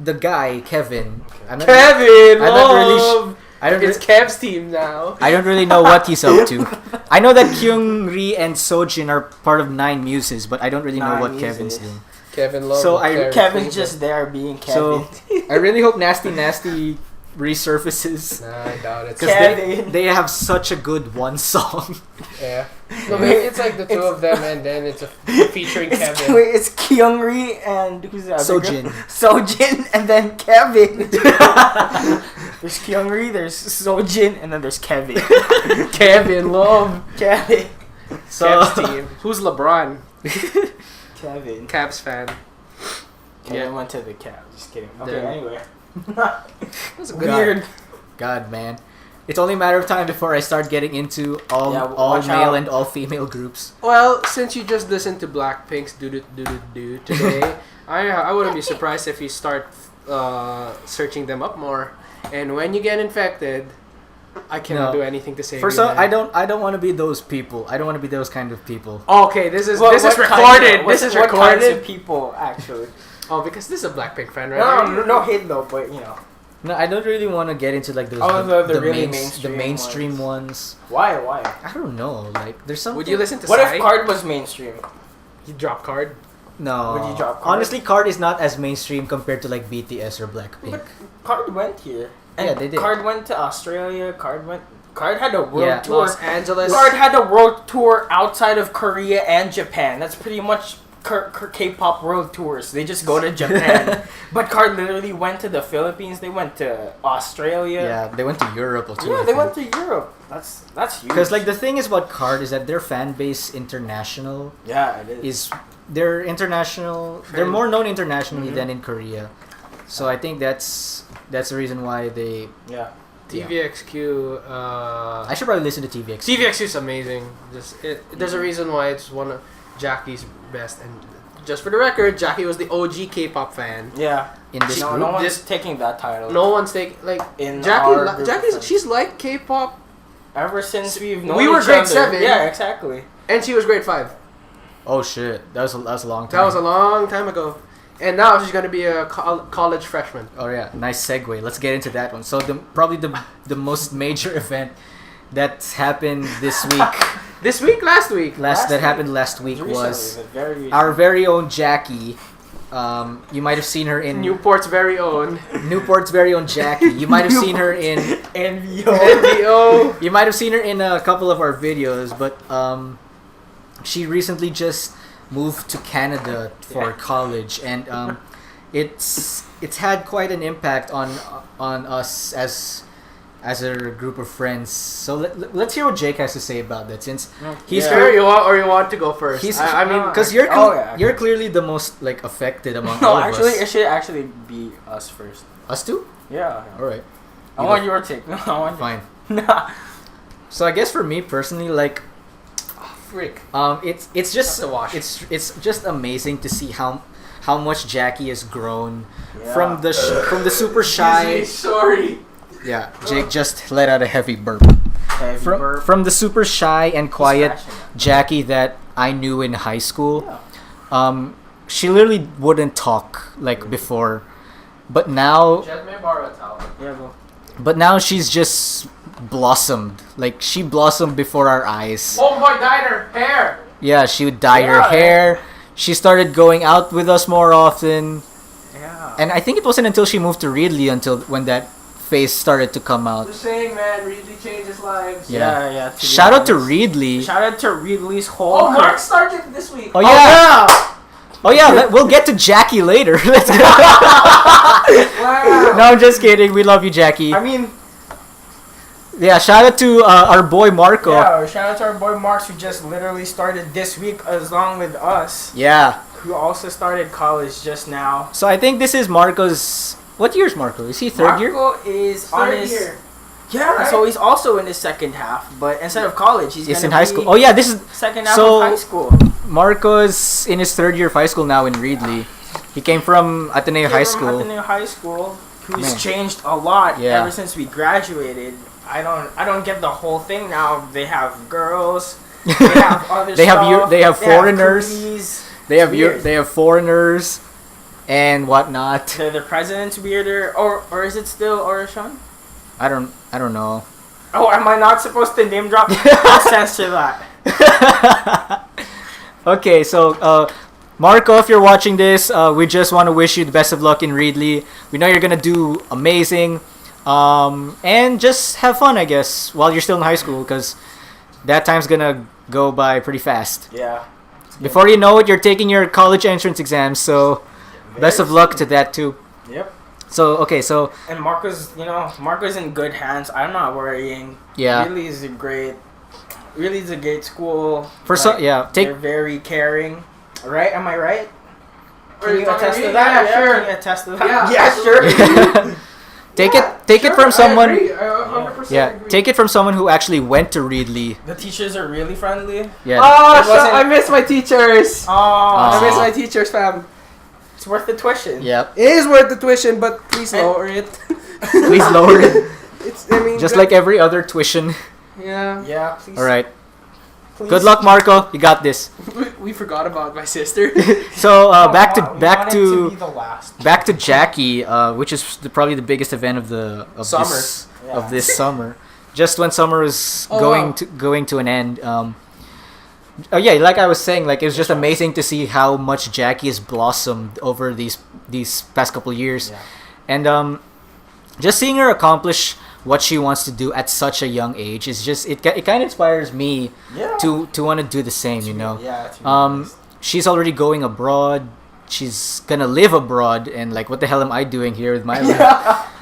the guy Kevin. I'm not- Kevin, I'm not really love. It's Kev's team now. I don't really know what he's up to. I know that Kyungri and Sojin are part of 9 Muses, but I don't really know 9 what Muses. Kevin's doing. Kevin Love. So Kevin's just there being Kevin. So I really hope Nasty Nasty resurfaces. Nah, I doubt it. Because Kevin. they have such a good 1 song. Yeah. No, maybe it's like the 2 of them, and then it's featuring Kevin. Wait, it's Kyungri and who's that? Sojin. Sojin and then Kevin. There's Kyungri, there's Sojin, and then there's Kevin. Kevin Love. Kevin. So Cavs team. Who's LeBron? Kevin. Cavs fan. Kevin went to the Cavs. Just kidding. Okay, Damn. anyway. That's Weird. God, man. It's only a matter of time before I start getting into all watch male out. and all female groups. Well, since you just listened to Blackpink's Do today, I wouldn't be surprised if you start searching them up more. And when you get infected, I cannot do anything to save First you. off, I don't want to be those people. I don't want to be those kind of people. Okay, this is What recorded. This is what kinds recorded. of people, actually. Oh, because this is a Blackpink fan, right? No hate though, but you know. No, I don't really want to get into like those the really the mainstream ones. Why? I don't know. Like there's something. Would you listen to What Psy? if Card was mainstream? You drop Card? No. Would you drop Card? Honestly, Card is not as mainstream compared to like BTS or Blackpink. But Card went here. And Yeah, they did. Card went to Australia. Card had a world tour. Los Angeles. Card had a world tour outside of Korea and Japan. That's pretty much K-pop world tours. They just go to Japan. But Card literally went to the Philippines. They went to Australia. Yeah, they went to Europe too. Yeah, they went to Europe. That's huge. Because like the thing is about Card is that their fan base international yeah, it is. they're international. They're more known internationally Mm-hmm. than in Korea. So I think that's the reason why they. Yeah. TVXQ. I should probably listen to TVX. TVXQ is amazing. There's a reason why it's one of Jackie's best. And just for the record, Jackie was the OG K-pop fan. Yeah. In this No, group. no one's taking that title. No one's taking In Jackie. our group of Jackie's friends. she's like K-pop, Ever since we've known We were each grade other. 7. Yeah, exactly. and she was grade 5. Oh shit, that was a long time. That was a long time ago. And now she's gonna be a college freshman. Oh yeah, nice segue. Let's get into that one. So probably the most major event that happened this week. This week, last week. That happened last week Recently, was but very recently. our very own Jackie. You might have seen her in Newport's very own. Newport's very own Jackie. You might have seen her in NVO. NVO. You might have seen her in a couple of our videos, but she recently just moved to Canada for college, and it's had quite an impact on us as as a group of friends. So let's hear what Jake has to say about that, since he's Sure, you want to go first? I mean, because you're clearly the most like affected among all of actually, us. it should actually be us first. Us too? Yeah. All right. I want your take. No, I want. Fine. Nah. So I guess for me personally, like, frick. it's just Have to wash. it's just amazing to see how much Jackie has grown Yeah. from the super shy. Sorry. Yeah, Jake just let out a heavy burp. Heavy burp. From the super shy and quiet He's smashing Jackie that I knew in high school. Yeah. She literally wouldn't talk like before, but now Jet, may I borrow a towel? Yeah, go. but now she's just blossomed. Like, she blossomed before our eyes. Oh my, dyed her hair. Yeah, she would dye her Yeah. hair. She started going out with us more often. Yeah. And I think it wasn't until she moved to Reedley until when that face started to come out. Just saying, man, really changes lives. Yeah. Yeah. To be Shout out to honest. Reedley. Shout out to Reedley's whole. Oh, Mark started this week. Oh yeah. Oh yeah, we'll get to Jackie later. Let's go. Wow. No, I'm just kidding. We love you, Jackie. I mean, Yeah, shout out to our boy Marco. yeah. Shout out to our boy Marks, who just literally started this week along with us. Yeah. Who also started college just now. So I think this is Marco's. What year is Marco? Is he third year? Marco is on Third his. year. Yeah, Right? so he's also in his second half, but instead of college, he's He's gonna in high be school. Oh yeah, this is second half so- of high school. Marco's in his third year of high school now in Reedley. He came from Ateneo High From School. Ateneo High School, who's Man. changed a lot Yeah. ever since we graduated. I don't get the whole thing now. They have girls. They have other They have stuff. they have foreigners. cookies. They have Weird. they have foreigners and whatnot. The president's weirder, or is it still Orishon? I don't know. Oh, am I not supposed to name drop? I'll censor that. Okay, so Marco, if you're watching this, we just want to wish you the best of luck in Reedley. We know you're gonna do amazing, and just have fun, I guess, while you're still in high school, because that time's gonna go by pretty fast. Yeah. Before you know it, you're taking your college entrance exams. So, best of luck to that too. Yep. So okay, so And Marco's in good hands. I'm not worrying. yeah, Really is a great school. for so yeah, They're very caring. Right? Am I right? Are Can you you talking attest to to me? that? Yeah, sure. Can you attest to that? Yeah, sure. take Yeah, it sure, from someone. I agree. I 100% Yeah, agree. take it from someone who actually went to Reedley. The teachers are really friendly. Yeah, Oh, It wasn't- I miss my teachers. Oh, I miss Aw. my teachers, fam. it's worth the tuition. yeah. It is worth the tuition, but please lower it. Please lower it, It's, I mean, just good- like every other tuition. yeah. Yeah, please. All right. Please. Good luck, Marco. You got this. We forgot about my sister. So Oh, back we to be the last. back to Jackie, which is probably the biggest event of the Summer. this summer. Just when summer is Oh, going wow. going to an end. Oh yeah, like I was saying, like it was just amazing to see how much Jackie has blossomed over these past couple of years, Yeah. and just seeing her accomplish what she wants to do at such a young age is just it kind of inspires me Yeah. to want to do the same. You know. Yeah. it's really nice. She's already going abroad. She's gonna live abroad, and like, what the hell am I doing here with my life?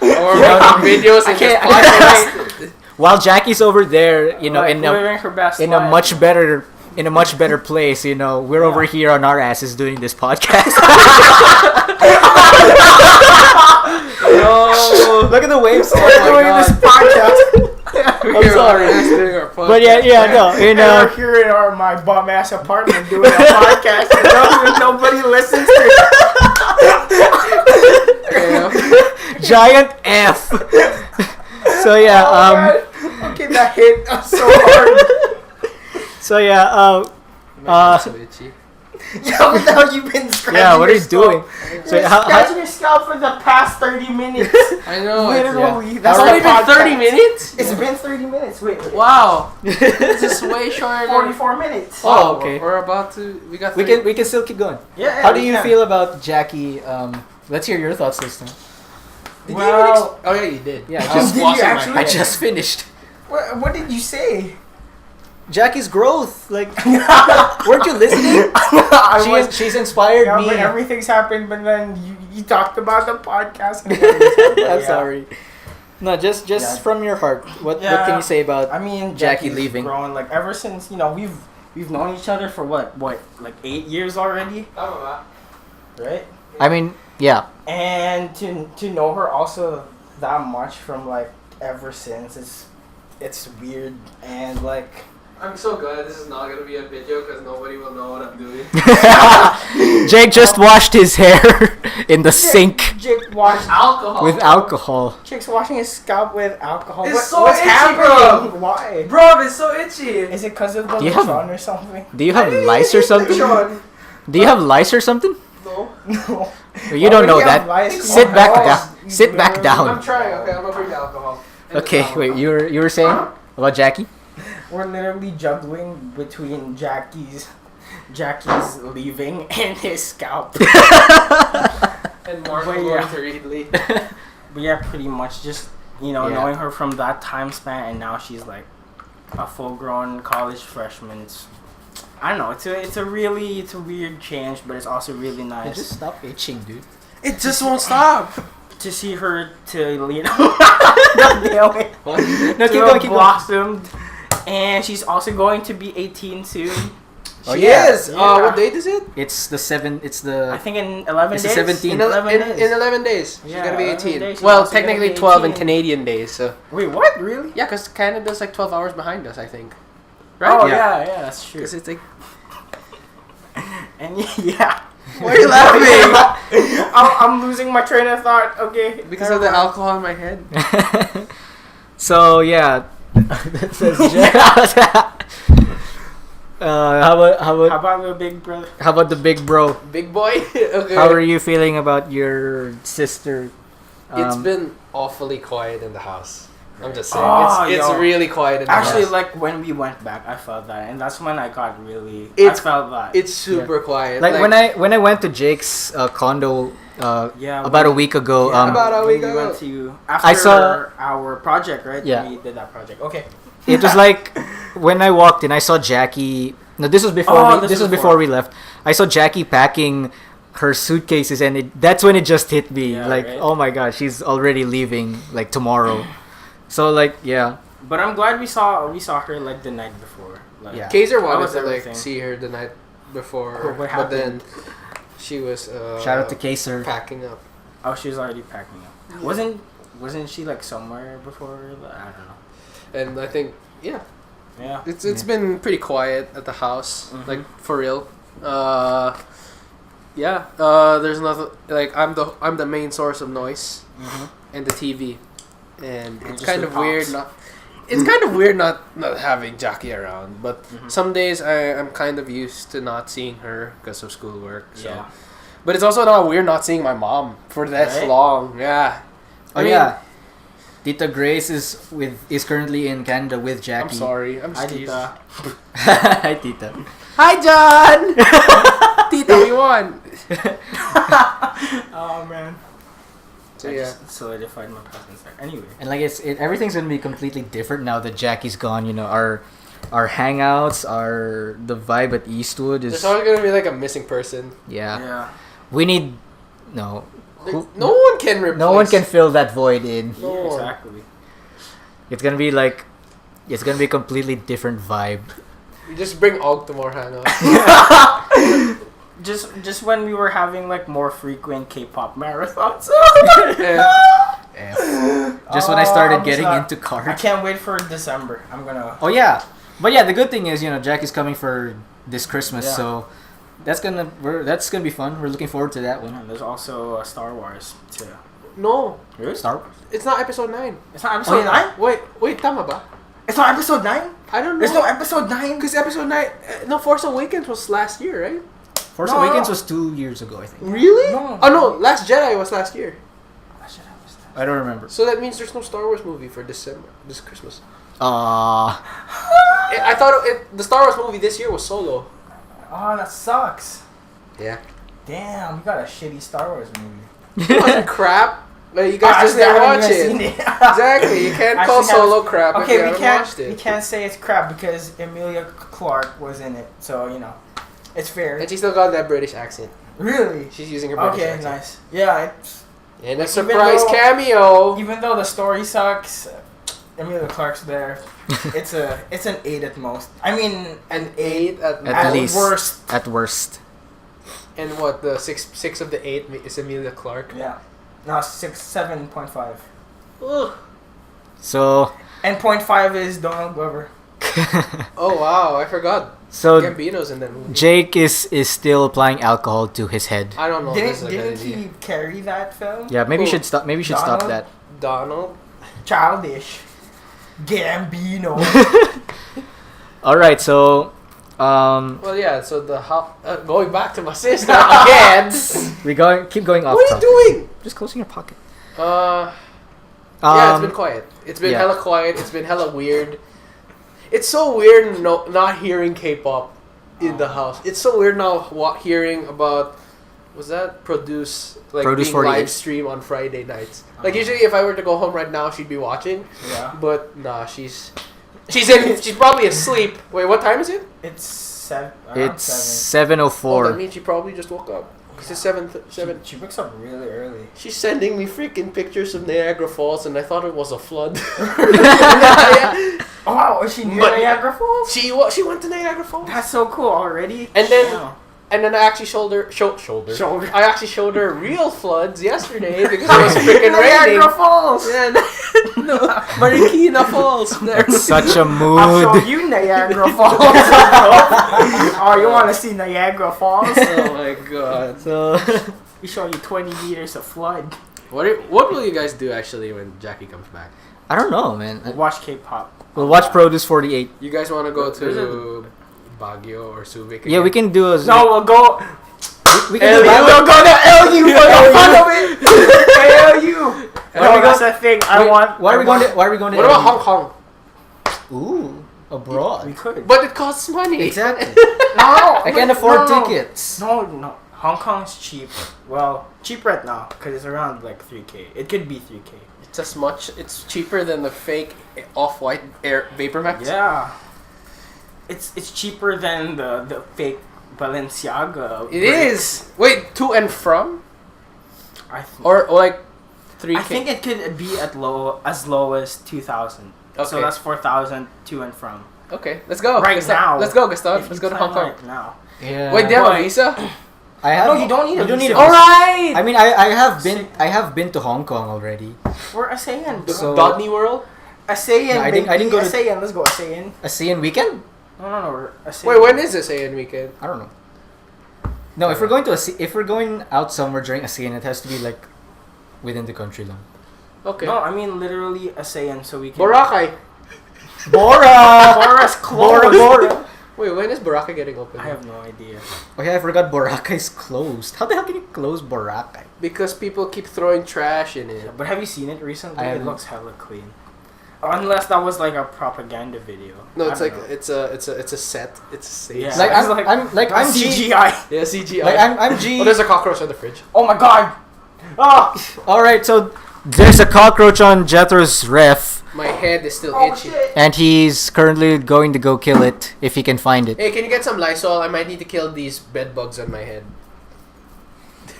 Or making videos and just podcast. While Jackie's over there, you know, Like, in a living her best in a life. much better place, you know, we're over here on our asses doing this podcast. No. Look at the waves. Oh We're my doing God. this podcast. I'm sorry. But yeah, no, in And we're here in my bum ass apartment doing a podcast. And nobody listens to it. giant F. So yeah, Okay, that hit so hard. so yeah, Yeah, what the hell you been scratching? yeah. What are your you doing? scalp? So You're scratching your scalp for the past 30 minutes. I know. Literally, It's that's only the been 30 podcast. minutes? It's been 30 minutes. Wait. Wow. This is way shorter. 44 minutes. Oh, okay. We're about to. We got. We can still keep going. Yeah. How do we you can. feel about Jackie? Let's hear your thoughts this time. Did Well- you even oh yeah, you did. Yeah, I just- was Did you washing my actually? I hands. just finished. What did you say? Jackie's growth, like, weren't you listening? She's inspired Yeah, me. but everything's happened. But then you talked about the podcast. And I'm sorry. No, just Yeah. from your heart. What Yeah. can you say about I mean, Jackie Jackie's leaving? grown, like, ever since, we've known each other for what, like 8 years already, right? I mean, yeah. And to know her also that much from, like, ever since, it's weird, and, like... I'm so glad this is not gonna be a video because nobody will know what I'm doing. Jake just washed his hair in the sink Jake washed Alcohol. with alcohol. Jake's washing his scalp with alcohol. It's so what's itchy, happening? bro. Why? Bro, it's so itchy. Is it because of the Do you have- Lechon or something? Do you have lice or something? Sean. Do you have lice or something? No. No. You don't know Why would he have that. lice? Sit back Oh, down. Sit back I'm down. trying. Okay, I'm gonna bring the alcohol. And Okay, the wait. alcohol. You were saying about Jackie? We're literally juggling between Jackie's leaving and his scalp. And Mark But will yeah. going to Reedley. But yeah, pretty much just Yeah. knowing her from that time span, and now she's like a full-grown college freshman. I don't know. It's a weird change, but it's also really nice. Just stop itching, dude. It just won't stop. To see her to No, keep going, keep going. blossomed, and she's also going to be 18 soon. Oh, She yeah. is. Yeah. What date is it? It's the 7. It's I the. think in 11 It's the days. 17th. In, 11 days. in 11 days. She's Yeah, gonna be 11 18. days. She's Well, also gonna technically be 12 in 18. Canadian days. So Wait, what? Really? yeah, because Canada's like 12 hours behind us, I think. Right? Oh Yeah. yeah, that's true. Because it's like. And yeah. Why are you laughing? I'm losing my train of thought. Okay. Because of the alcohol in my head. So yeah, that says How about the big brother? how about the big bro? Big boy. Okay. How are you feeling about your sister? It's been awfully quiet in the house. I'm just saying. Oh, it's yo. really quiet in the Actually, house. like when we went back, I felt that, and that's when I got really. It's- I felt that. It's super quiet. Like when I went to Jake's condo Yeah. about a week ago. Yeah, About a when week we ago. went to after I saw- our project, right? Yeah. We did that project. Okay. It was like when I walked in, I saw Jackie. No, this was before. Oh, This was before we left. I saw Jackie packing her suitcases, and that's when it just hit me. Yeah, like, right? oh my god, she's already leaving like tomorrow. So like, yeah, But I'm glad we saw her like the night before. Like, Yeah. Kaiser How wanted was to everything? like see her the night before, Oh, what but then happened? she was shout out to Kaser. packing up. Oh, she was already packing up. Wasn't she like somewhere before? I don't know. And I think yeah, Yeah. it's been pretty quiet at the house, Mhm. like for real. Yeah. There's nothing like I'm the main source of noise Mm-hmm. and the TV, and it's just kind the of weird pops. it's kind of weird not having Jackie around, but Mhm. some days I'm kind of used to not seeing her because of schoolwork. So. Yeah. But it's also not weird not seeing my mom for that Right? long. Yeah. Oh I mean, yeah, Tita Grace is currently in Canada with I'm Jackie. sorry. I'm Hi, just Tita. Hi, Tita. Hi, John. Tita, we won. Oh man. So I yeah. just solidified my presence there. Anyway. And like everything's gonna be completely different now that Jackie's gone. You know, our hangouts, the vibe at Eastwood is There's always gonna be like a missing person. yeah. Yeah. We need no. No one can replace. No one can fill that void in. No one. Exactly. It's gonna be like, it's gonna be a completely different vibe. You just bring Og to more hangouts. Just when we were having like more frequent K-pop marathons. Yeah. Just when I started I'm getting sorry. into I cards. can't wait for December. I'm gonna. Oh yeah, but yeah, the good thing is Jackie's coming for this Christmas, Yeah. so that's gonna be fun. We're looking forward to that one. And there's also Star Wars too. No, Really? Star Wars. it's not episode 9. It's not episode 9. Wait, tama ba? It's not episode 9. I don't know. There's no episode 9. Because episode 9, no, Force Awakens was last year, right? Force No, Awakens no. was 2 years ago, I think. Really? No. Oh no, Last Jedi was last year. I don't remember. So that means there's no Star Wars movie for this Christmas. Ah. I thought the Star Wars movie this year was Solo. Oh, that sucks. Yeah. Damn, you got a shitty Star Wars movie. It wasn't crap. Like you guys just Actually, I didn't haven't watch even it. seen it. Exactly. You can't call Actually, Solo crap if Okay, you we haven't watched we it. can't say it's crap because Emilia Clarke was in it, so it's fair. And she still got that British accent. Really? She's using her British Okay, accent. nice. Yeah, And a surprise cameo. Even though the story sucks, Emilia Clarke's there. It's an 8 at most. I mean, An 8 At least. worst. At worst. And what, the six of the 8 is Emilia Clarke? Yeah. No, 7.5. Ugh. So And 0.5 is Donald Glover. Oh wow, I forgot. so Gambino's in that movie. Jake is still applying alcohol to his head. I don't know. if this is a good Didn't idea. he carry that film? Yeah, maybe you Who? should stop. Maybe you should stop Donald? that. Donald? Childish. Gambino. All right, so Well, yeah. So going back to my sister again. keep going off. What are you doing? Just closing your pocket. Yeah, it's been quiet. It's been yeah. hella quiet. It's been hella weird. It's so weird not hearing K-pop in the house. It's so weird now hearing about Produce Produce being 48. live stream on Friday nights. Like usually if I were to go home right now, she'd be watching. Yeah. But nah, she's probably asleep. Wait, what time is it? It's 7. It's 7. 7:04. Oh, that means she probably just woke up. Cause it's 7. She wakes up really early. She's sending me freaking pictures of Niagara Falls, and I thought it was a flood. Oh wow, is she near But- Niagara Falls? She went to Niagara Falls. That's so cool already. And then- Yeah. And then I actually showed her. Shoulder. I actually showed her real floods yesterday because it was freaking raining. Niagara Falls. Yeah, no, Marikina Falls. That's such a I'll show mood. you Niagara Falls. Oh, you want to see Niagara Falls? Oh my god. So We show you 20 meters of flood. What will you guys do actually when Jackie comes back? I don't know, man. Watch K-pop. We'll watch Produce 48. You guys want to go There's to Baguio or Subic? Yeah, we can do a. No, we'll go. We can do We'll go to LU for the fun of it. LU. No, that's the thing. I want. Why are we going to? Why are we going to? What about Hong Kong? Ooh, abroad. We could. But it costs money. Exactly. No, I can't afford tickets. No. Hong Kong's cheap. Well, cheap right now because it's around like 3K. It could be 3K. It's as much. It's cheaper than the fake Off-White Air Vapor Max. Yeah. It's cheaper than the fake Balenciaga. It is. Wait, to and from, I think. or like 3K. I think it could be as low as 2,000. Okay. So that's 4,000 to and from. Okay, let's go. Right Gustav. now. Let's go, Gustav. If Let's you go to plan Hong Kong. Right now. Yeah. Wait, do you have a But- visa? I have. No, you don't need a You don't need a visa. visa. Alright! I mean, I have been to Hong Kong already. We're ASEAN. So- Disney World? ASEAN. No, I didn't go to- ASEAN. Let's go ASEAN. ASEAN weekend? No. We're ASEAN. Wait, when is this ASEAN weekend? I don't know. No, if we're going to if we're going out somewhere during ASEAN, it has to be like within the country lang. Okay. No, I mean literally ASEAN, so we can. Boracay. Bora! Bora's closed. Bora! Wait, when is Boracay getting open? I have no idea. Oh yeah, I forgot Boracay's closed. How the hell can you close Boracay? Because people keep throwing trash in it. But have you seen it recently? I It haven't. looks hella clean. Unless that was like a propaganda video. No, I it's don't like know. it's a set. It's a stage. Yeah. Like It's I'm G. CGI. Yeah, CGI. Like I'm G. Oh, there's a cockroach on the fridge. Oh my god! Ah! All right, so there's a cockroach on Jethro's ref, My head is still Oh itchy. shit! and he's currently going to go kill it if he can find it. Hey, can you get some Lysol? I might need to kill these bed bugs on my head.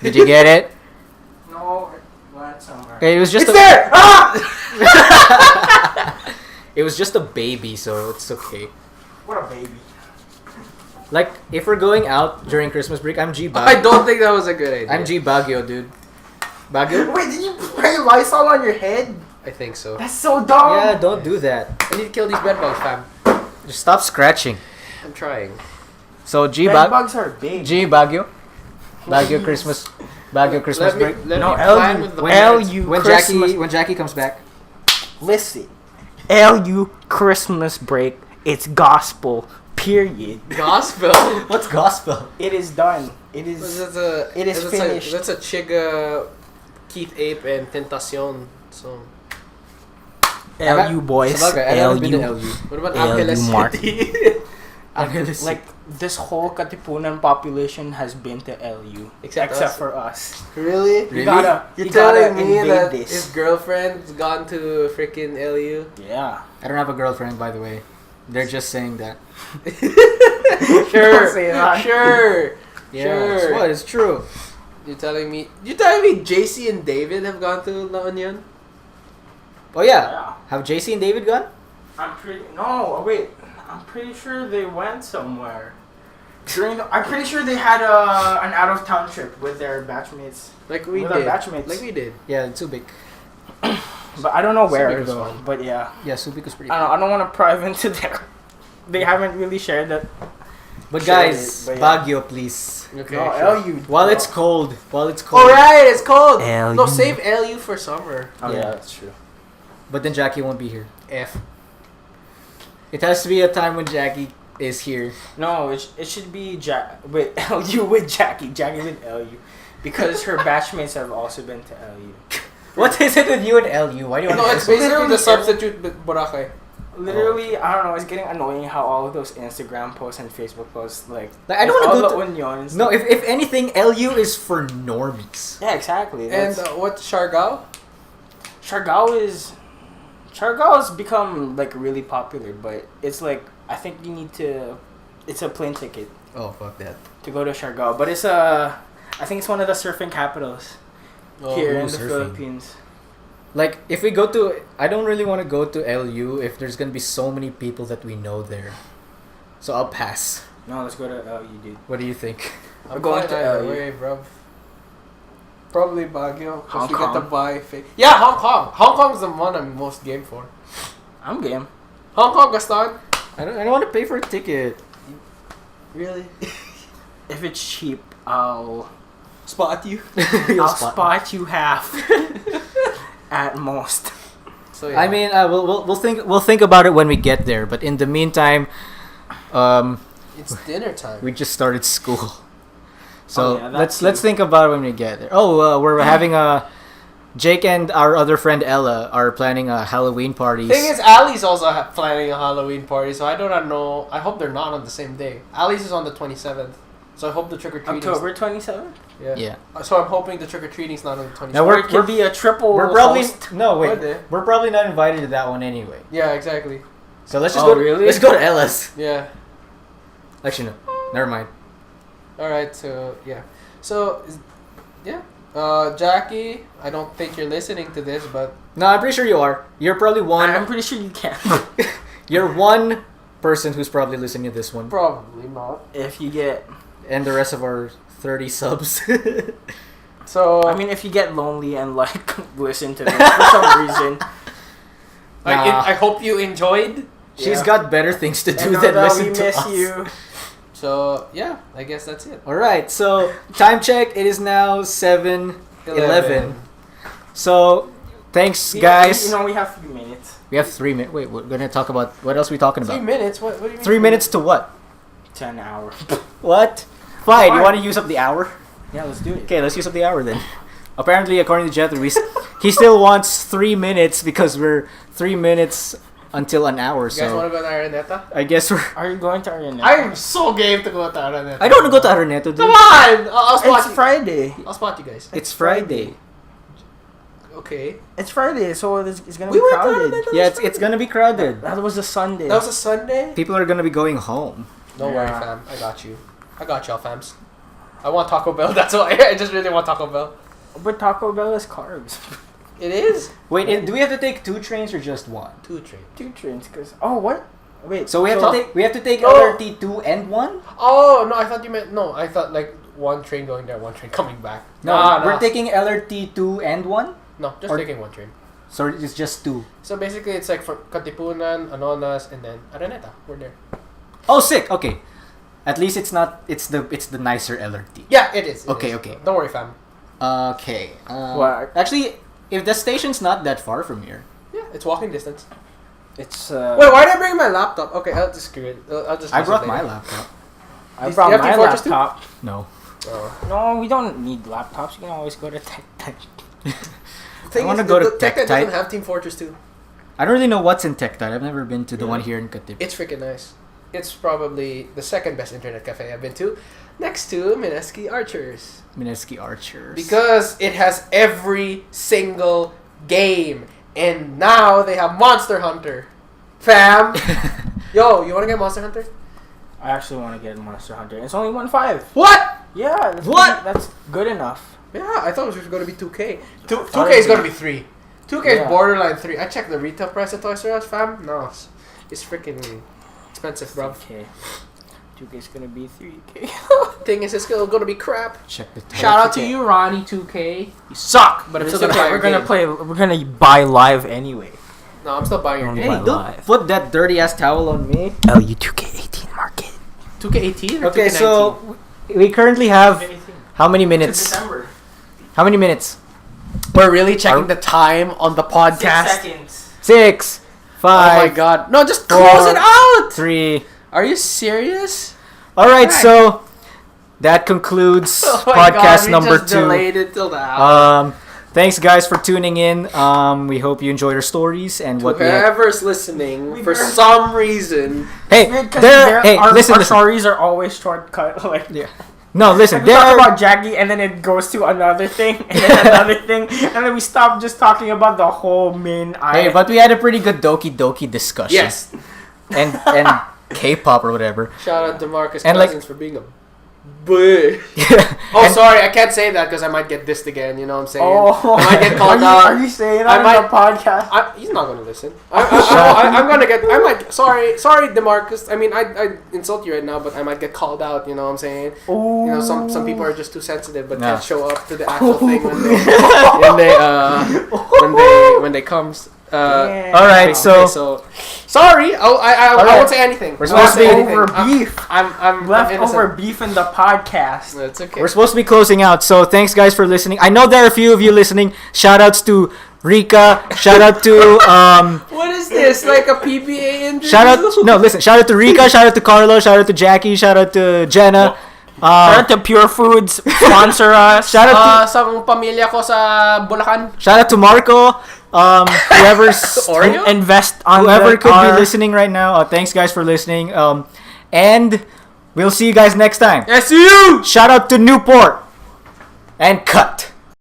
Did you get it? No, it went somewhere. Okay, it was just It's there! Ah! It was just a baby, so it's okay. What a baby. Like if we're going out during Christmas break, I'm G I Baguio. don't think that was a good idea. I'm G Baguio, dude. Baguio? Wait, did you spray Lysol on your head? I think so. That's so dumb. Yeah, don't do that. I need to kill these bed bugs, fam. Just stop scratching. I'm trying. So G Bed Baguio. bugs are big. G Baguio. Baguio Christmas. Baguio Christmas Let me, break. let No, me LU plan with the when parents. LU When Christmas. Jackie comes back. Listen, LU Christmas break. It's gospel. Period. Gospel. What's gospel? It is done. It is. It is finished. That's a Chiga, Keith Ape, and Tentacion song. LU boys. Sabagay, I haven't been to LU. LU. What about LU Angeles Mark. City? Like this whole Katipunan population has been to LU, Except us. for us. Really? Really? You're you gotta telling me invade that this. his girlfriend's gone to freaking LU? Yeah. I don't have a girlfriend, by the way. They're just saying that. Sure. Don't say that. Sure. Yeah, Sure. it's what? It's true. You telling me JC and David have gone to La Union? Oh yeah. Have JC and David gone? I'm pretty sure they went somewhere. I'm pretty sure they had an out of town trip with their batchmates. Like we With did. our batchmates. Like we did. Yeah, Subic. But I don't know where Subic was though. fun. But yeah. Yeah, Subic was pretty. I don't want to pry into their. They haven't really shared that. But Shared guys, it, but yeah. Baguio, please. Okay. No, sure. LU. While it's cold. Oh right, it's cold. LU. No, save LU for summer. Oh Yeah. yeah, that's true. But then Jackie won't be here. F. It has to be a time when Jackie is here. No, it should be LU with Jackie with LU, because her batchmates have also been to LU. What is it with you and LU? Why do you want No, to it's basically the substitute Boracay. Literally, I don't know. It's getting annoying how all of those Instagram posts and Facebook posts Like, I don't all want to the go to... Unions. No, if anything, LU is for normies. Yeah, exactly. And what's Siargao? Siargao has become like really popular, but it's like I think you need to. It's a plane ticket Oh, fuck that. to go to Siargao, but it's I think it's one of the surfing capitals here in the surfing. Philippines. Like, if we go to... I don't really want to go to LU if there's going to be so many people that we know there. So I'll pass. No, let's go to LU, dude. What do you think? I'm going going to either LU. way, bro. Probably Baguio. Hong If we get to Kong. buy yeah, Hong Kong. Hong Kong's the one I'm most game for. I'm game. Hong Kong, Gaston. I don't want to pay for a ticket. Really? If it's cheap, I'll Spot you. I'll spot you half at most. So yeah. I mean, we'll think about it when we get there. But in the meantime, it's dinner time. we just started school, so Oh, yeah, that let's too. think about it when we get there. Oh, we're having a Jake and our other friend Ella are planning a Halloween party. Thing is, Ali's also planning a Halloween party, so I do not know. I hope they're not on the same day. Ali's is on the 27th, so I hope the trick or treating. October 27th. Yeah. So I'm hoping the trick or treating's not on the 27th. Now Or it could be a triple. We're probably host. no wait. Are they? We're probably not invited to that one anyway. Yeah, exactly. So let's just Oh, go. really? Let's go to Ella's. Yeah. Actually, no. Never mind. All right. So yeah. So yeah. Jackie, I don't think you're listening to this, but No, I'm pretty sure you are. You're probably one. I'm pretty sure you can. You're one person who's probably listening to this one, probably not. If you get, and the rest of our 30 subs. So I mean, if you get lonely and like listen to this for some reason, Nah. I hope you enjoyed. She's Yeah. got better things to and do know than that listen we to miss us. you. So yeah, I guess that's it. All right, so time check. It is now 7:11. So thanks, guys. You know, we have 3 minutes. We have 3 minutes. Wait, we're gonna talk about what else are we talking 3 about? minutes. What do you mean? 3 minutes to what? To an hour. What? Fine. You Fine. want to use up the hour? Yeah, let's do it. Okay, let's use up the hour then. Apparently, according to Jethro, he still wants 3 minutes because we're 3 minutes until an hour. You guys So want to go to Araneta? I guess we're. Are you going to Arena? I'm so game to go to Araneta. I don't want to go to Araneta, dude. Come on! I'll spot It's you. Friday. I'll spot you guys. It's Friday. Okay. It's Friday, so it's gonna We be went to crowded. Araneta. Yeah, it's gonna be crowded. That was a Sunday. That was a Sunday? People are gonna be going home. Don't worry, Yeah. fam. I got you. I got y'all, fams. I want Taco Bell. That's why I just really want Taco Bell. But Taco Bell is carbs. It is? Wait, do we have to take 2 trains or just one? 2 train. 2 trains, cause what? Wait. So we have to take No. LRT 2 and 1. Oh, no, I thought you meant... No, I thought like 1 train going there, 1 train coming back. No, we're taking LRT 2 and 1. No, just or- taking 1 train. So it's just 2. So basically, it's like for Katipunan, Anonas, and then Araneta. We're there. Oh, sick. Okay. At least it's not. It's the nicer LRT. Yeah, it is. It Okay, is. okay. Don't worry, fam. Okay. What? Actually, if the station's not that far from here. Yeah, it's walking distance. It's Wait, why did I bring my laptop? Okay, I'll just screw it. I'll just. I use it brought my later. laptop. I You brought have my Team Fortress 2? laptop. No. Oh. No, we don't need laptops. You can always go to Tech. Thing wanna is, go to the Tech Tech doesn't Type. have Team Fortress 2. I don't really know what's in Tech Type. I've never been to the Yeah. one here in Katip. It's freaking nice. It's probably the second best internet cafe I've been to, next to Mineski Archers. Mineski Archers. Because it has every single game. And now they have Monster Hunter. Fam! Yo, you wanna get Monster Hunter? I actually want to get Monster Hunter. It's only 1.5. What? Yeah. That's good enough. Yeah, I thought it was going to be 2K. 2K is going to be 3. 2K is borderline 3. I checked the retail price at Toys R Us, fam. No, it's freaking expensive, bro. 2K. 2K is gonna be 3K. Thing is, it's still gonna be crap. Check the Shout out to you, Ronnie 2K. You suck, but I'm still gonna buy your game. We're gonna buy live anyway. No, I'm still buying your game. Hey, don't put that dirty ass towel on me. LU 2K18 market. 2K18 or Okay, 2K19? so we currently have how many minutes? December. How many minutes? We're really checking the time on the podcast. 6 seconds. 6, 5. Oh my god. No, just 4, close it out! 3. Are you serious? Alright, so that concludes podcast number 2. Delayed it till now. Thanks guys for tuning in. We hope you enjoyed our stories and what we had. Whoever's listening, for some reason. Hey, our listen. stories are always shortcut. Like, yeah. No, listen. we talk about Jackie and then it goes to another thing and then another thing and then we stop just talking about the whole main Hey, but we had a pretty good Doki discussion. Yes. And K-pop or whatever. Shout out to Marcus And Cousins for being a bitch. Oh, sorry, I can't say that because I might get dissed again. You know what I'm saying? Oh, I might get called out. Are you saying that on the podcast? He's not gonna listen. I'm gonna get. I might. Sorry, Demarcus. I mean, I insult you right now, but I might get called out. You know what I'm saying? Ooh. You know, some people are just too sensitive, but can't show up to the actual thing when they comes. All right, so sorry. I won't say anything. We're supposed to be over beef. I'm leftover beef in the podcast. It's okay. We're supposed to be closing out. So thanks guys for listening. I know there are a few of you listening. Shout outs to Rika. Shout out to What is this? Like a PBA interview? Shout out to Rika. Shout out to Carlo. Shout out to Jackie. Shout out to Jenna. Shout out to Pure Foods. Sponsor us. Shout out to sa pamilya ko sa Bulacan. Shout out to Marco. Whoever's invest on whoever could be listening right now. Thanks guys for listening. And we'll see you guys next time. Yes, you. Shout out to Newport. And cut.